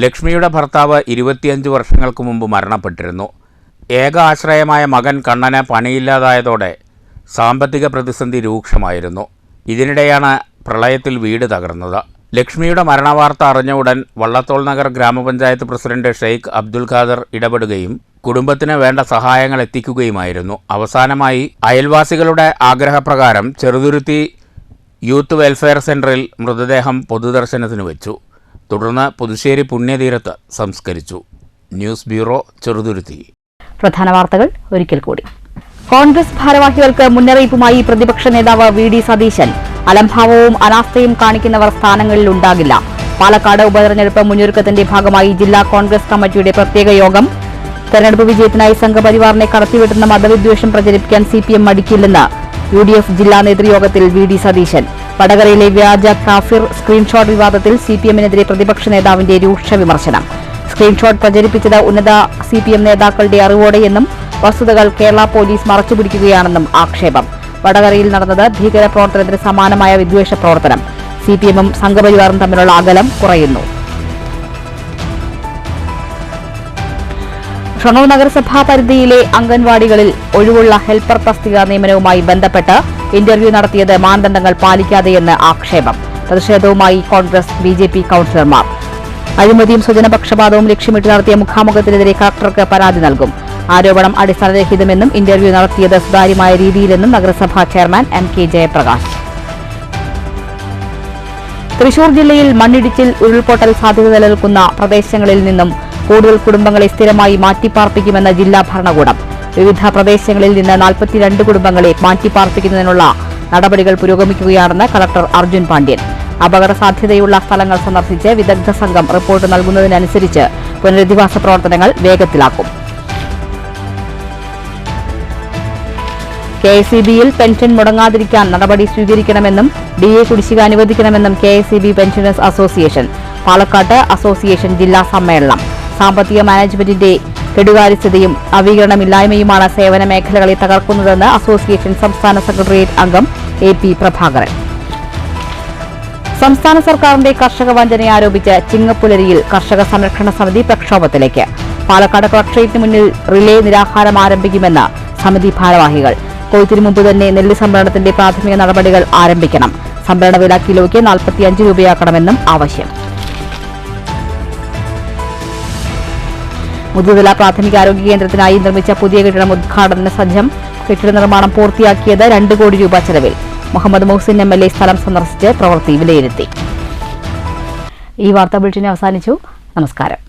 S2: ലക്ഷ്മിയുടെ ഭർത്താവ് 25 വർഷങ്ങൾക്ക് മുമ്പ് മരണപ്പെട്ടിരുന്നു. ഏക ആശ്രയമായ മകൻ കണ്ണന് പണിയില്ലാതായതോടെ സാമ്പത്തിക പ്രതിസന്ധി രൂക്ഷമായിരുന്നു. ഇതിനിടെയാണ് പ്രളയത്തിൽ വീട് തകർന്നത്. ലക്ഷ്മിയുടെ മരണവാർത്ത അറിഞ്ഞ ഉടൻ വള്ളത്തോൾ നഗർ ഗ്രാമപഞ്ചായത്ത് പ്രസിഡന്റ് ഷെയ്ഖ് അബ്ദുൽ ഖാദർ ഇടപെടുകയും കുടുംബത്തിന് വേണ്ട സഹായങ്ങൾ എത്തിക്കുകയുമായിരുന്നു. അവസാനമായി അയൽവാസികളുടെ ആഗ്രഹപ്രകാരം ചെറുതുരുത്തി യൂത്ത് വെൽഫെയർ സെന്ററിൽ മൃതദേഹം പൊതുദർശനത്തിന് വെച്ചു. തുടർന്ന് പുതുശ്ശേരി പുണ്യതീരത്ത് സംസ്കരിച്ചു. News bureau, Cheruthuruthy.
S1: പ്രധാന വാർത്തകൾ ഒരിക്കൽ കൂടി. കോൺഗ്രസ് ഭാരവാഹികൾക്ക് മുന്നറിയിപ്പുമായി പ്രതിപക്ഷ നേതാവ് VD സതീശൻ. അലംഭാവവും അനാസ്ഥയും കാണിക്കുന്നവർ സ്ഥാനങ്ങളിൽ ഉണ്ടാകില്ല. പാലക്കാട് ഉപതെരഞ്ഞെടുപ്പ് മുന്നൊരുക്കത്തിന്റെ ഭാഗമായി ജില്ലാ കോൺഗ്രസ് കമ്മിറ്റിയുടെ പ്രത്യേക യോഗം. തെരഞ്ഞെടുപ്പ് വിജയത്തിനായി സംഘപരിവാറിനെ കടത്തിവിട്ടുന്ന മതവിദ്വേഷം പ്രചരിപ്പിക്കാൻ CPM മടിക്കില്ലെന്ന് UDF ജില്ലാ നേതൃയോഗത്തിൽ VD സതീശൻ. വടകരയിലെ വ്യാജ കാഫിർ സ്ക്രീൻഷോട്ട് വിവാദത്തിൽ CPM-നെതിരെ പ്രതിപക്ഷ നേതാവിന്റെ രൂക്ഷ വിമർശനം. സ്ക്രീൻഷോട്ട് പ്രചരിപ്പിച്ചത് ഉന്നത CPM നേതാക്കളുടെ അറിവോടെയെന്നും വസ്തുതകൾ കേരള പോലീസ് മറച്ചുപിടിക്കുകയാണെന്നും ആക്ഷേപം. വടകരയിൽ നടന്നത് ഭീകരപ്രവർത്തനത്തിന് സമാനമായ വിദ്വേഷ പ്രവർത്തനം. CPM-ഉം സംഘപരിവാറും തമ്മിലുള്ള അകലം കുറയുന്നു. ഷൊർണൂർ നഗരസഭാ പരിധിയിലെ അംഗൻവാടികളിൽ ഒഴിവുള്ള ഹെൽപ്പർ തസ്തിക നിയമനവുമായി ബന്ധപ്പെട്ട് ഇന്റർവ്യൂ നടത്തിയത് മാനദണ്ഡങ്ങൾ പാലിക്കാതെയെന്ന് ആക്ഷേപം. പ്രതിഷേധവുമായി കോൺഗ്രസ് BJP കൌൺസിലർമാർ. അഴിമതിയും സ്വജനപക്ഷപാതവും ലക്ഷ്യമിട്ട് നടത്തിയ മുഖാമുഖത്തിനെതിരെ കളക്ടർക്ക് പരാതി നൽകും. ആരോപണം അടിസ്ഥാനരഹിതമെന്നും ഇന്റർവ്യൂ നടത്തിയത് സുതാര്യമായ രീതിയിലെന്നും നഗരസഭാ ചെയർമാൻ MK ജയപ്രകാശ്. തൃശൂർ ജില്ലയിൽ മണ്ണിടിച്ചിൽ, ഉരുൾപൊട്ടൽ സാധ്യത നിലനിൽക്കുന്ന പ്രദേശങ്ങളിൽ നിന്നും കൂടുതൽ കുടുംബങ്ങളെ സ്ഥിരമായി മാറ്റിപ്പാർപ്പിക്കുമെന്ന് ജില്ലാ ഭരണകൂടം. വിവിധ പ്രദേശങ്ങളിൽ നിന്ന് 42 കുടുംബങ്ങളെ മാറ്റിപ്പാർപ്പിക്കുന്നതിനുള്ള നടപടികൾ പുരോഗമിക്കുകയാണെന്ന് കളക്ടർ അർജുൻ പാണ്ഡ്യൻ. അപകട സാധ്യതയുള്ള സ്ഥലങ്ങൾ സന്ദർശിച്ച് വിദഗ്ധ സംഘം റിപ്പോർട്ട് നൽകുന്നതിനനുസരിച്ച് പുനരധിവാസ പ്രവർത്തനങ്ങൾ വേഗത്തിലാക്കും. KSEB-യിൽ പെൻഷൻ മുടങ്ങാതിരിക്കാൻ നടപടി സ്വീകരിക്കണമെന്നും DA കുടിശ്ശിക അനുവദിക്കണമെന്നും KSEB പെൻഷനേഴ്സ് അസോസിയേഷൻ. പാലക്കാട്ട് അസോസിയേഷൻ ജില്ലാ സമ്മേളനം. സാമ്പത്തിക മാനേജ്മെന്റിന്റെ കെടുകാര്യസ്ഥതയും നവീകരണമില്ലായ്മയുമാണ് സേവന മേഖലകളെ തകർക്കുന്നതെന്ന് അസോസിയേഷൻ സംസ്ഥാന സെക്രട്ടേറിയറ്റ് അംഗം AP പ്രഭാകരൻ. സംസ്ഥാന സർക്കാരിന്റെ കർഷക വഞ്ചനയെ ആരോപിച്ച് ചിങ്ങപ്പുലരിയിൽ കർഷക സംരക്ഷണ സമിതി പ്രക്ഷോഭത്തിലേക്ക്. പാലക്കാട് കളക്ടറേറ്റിന് മുന്നിൽ റിലേ നിരാഹാരം ആരംഭിക്കുമെന്ന് സമിതി ഭാരവാഹികൾ. കൊയ്ത്തിനു മുമ്പ് തന്നെ നെല്ല് സംഭരണത്തിന്റെ പ്രാഥമിക നടപടികൾ ആരംഭിക്കണം. സംഭരണ വില കിലോയ്ക്ക് 45 രൂപയാക്കണമെന്നും ആവശ്യം. മുതുതല പ്രാഥമികാരോഗ്യ കേന്ദ്രത്തിനായി നിർമ്മിച്ച പുതിയ കെട്ടിടം ഉദ്ഘാടന സജ്ജം. കെട്ടിട നിർമ്മാണം പൂർത്തിയാക്കിയത് 2 കോടി രൂപ ചെലവിൽ. മുഹമ്മദ് മുഹ്സിൻ MLA സ്ഥലം സന്ദർശിച്ച് പ്രവൃത്തി വിലയിരുത്തി. ഈ വാർത്താ ബുള്ളറ്റിൻ അവസാനിച്ചു. നമസ്കാരം.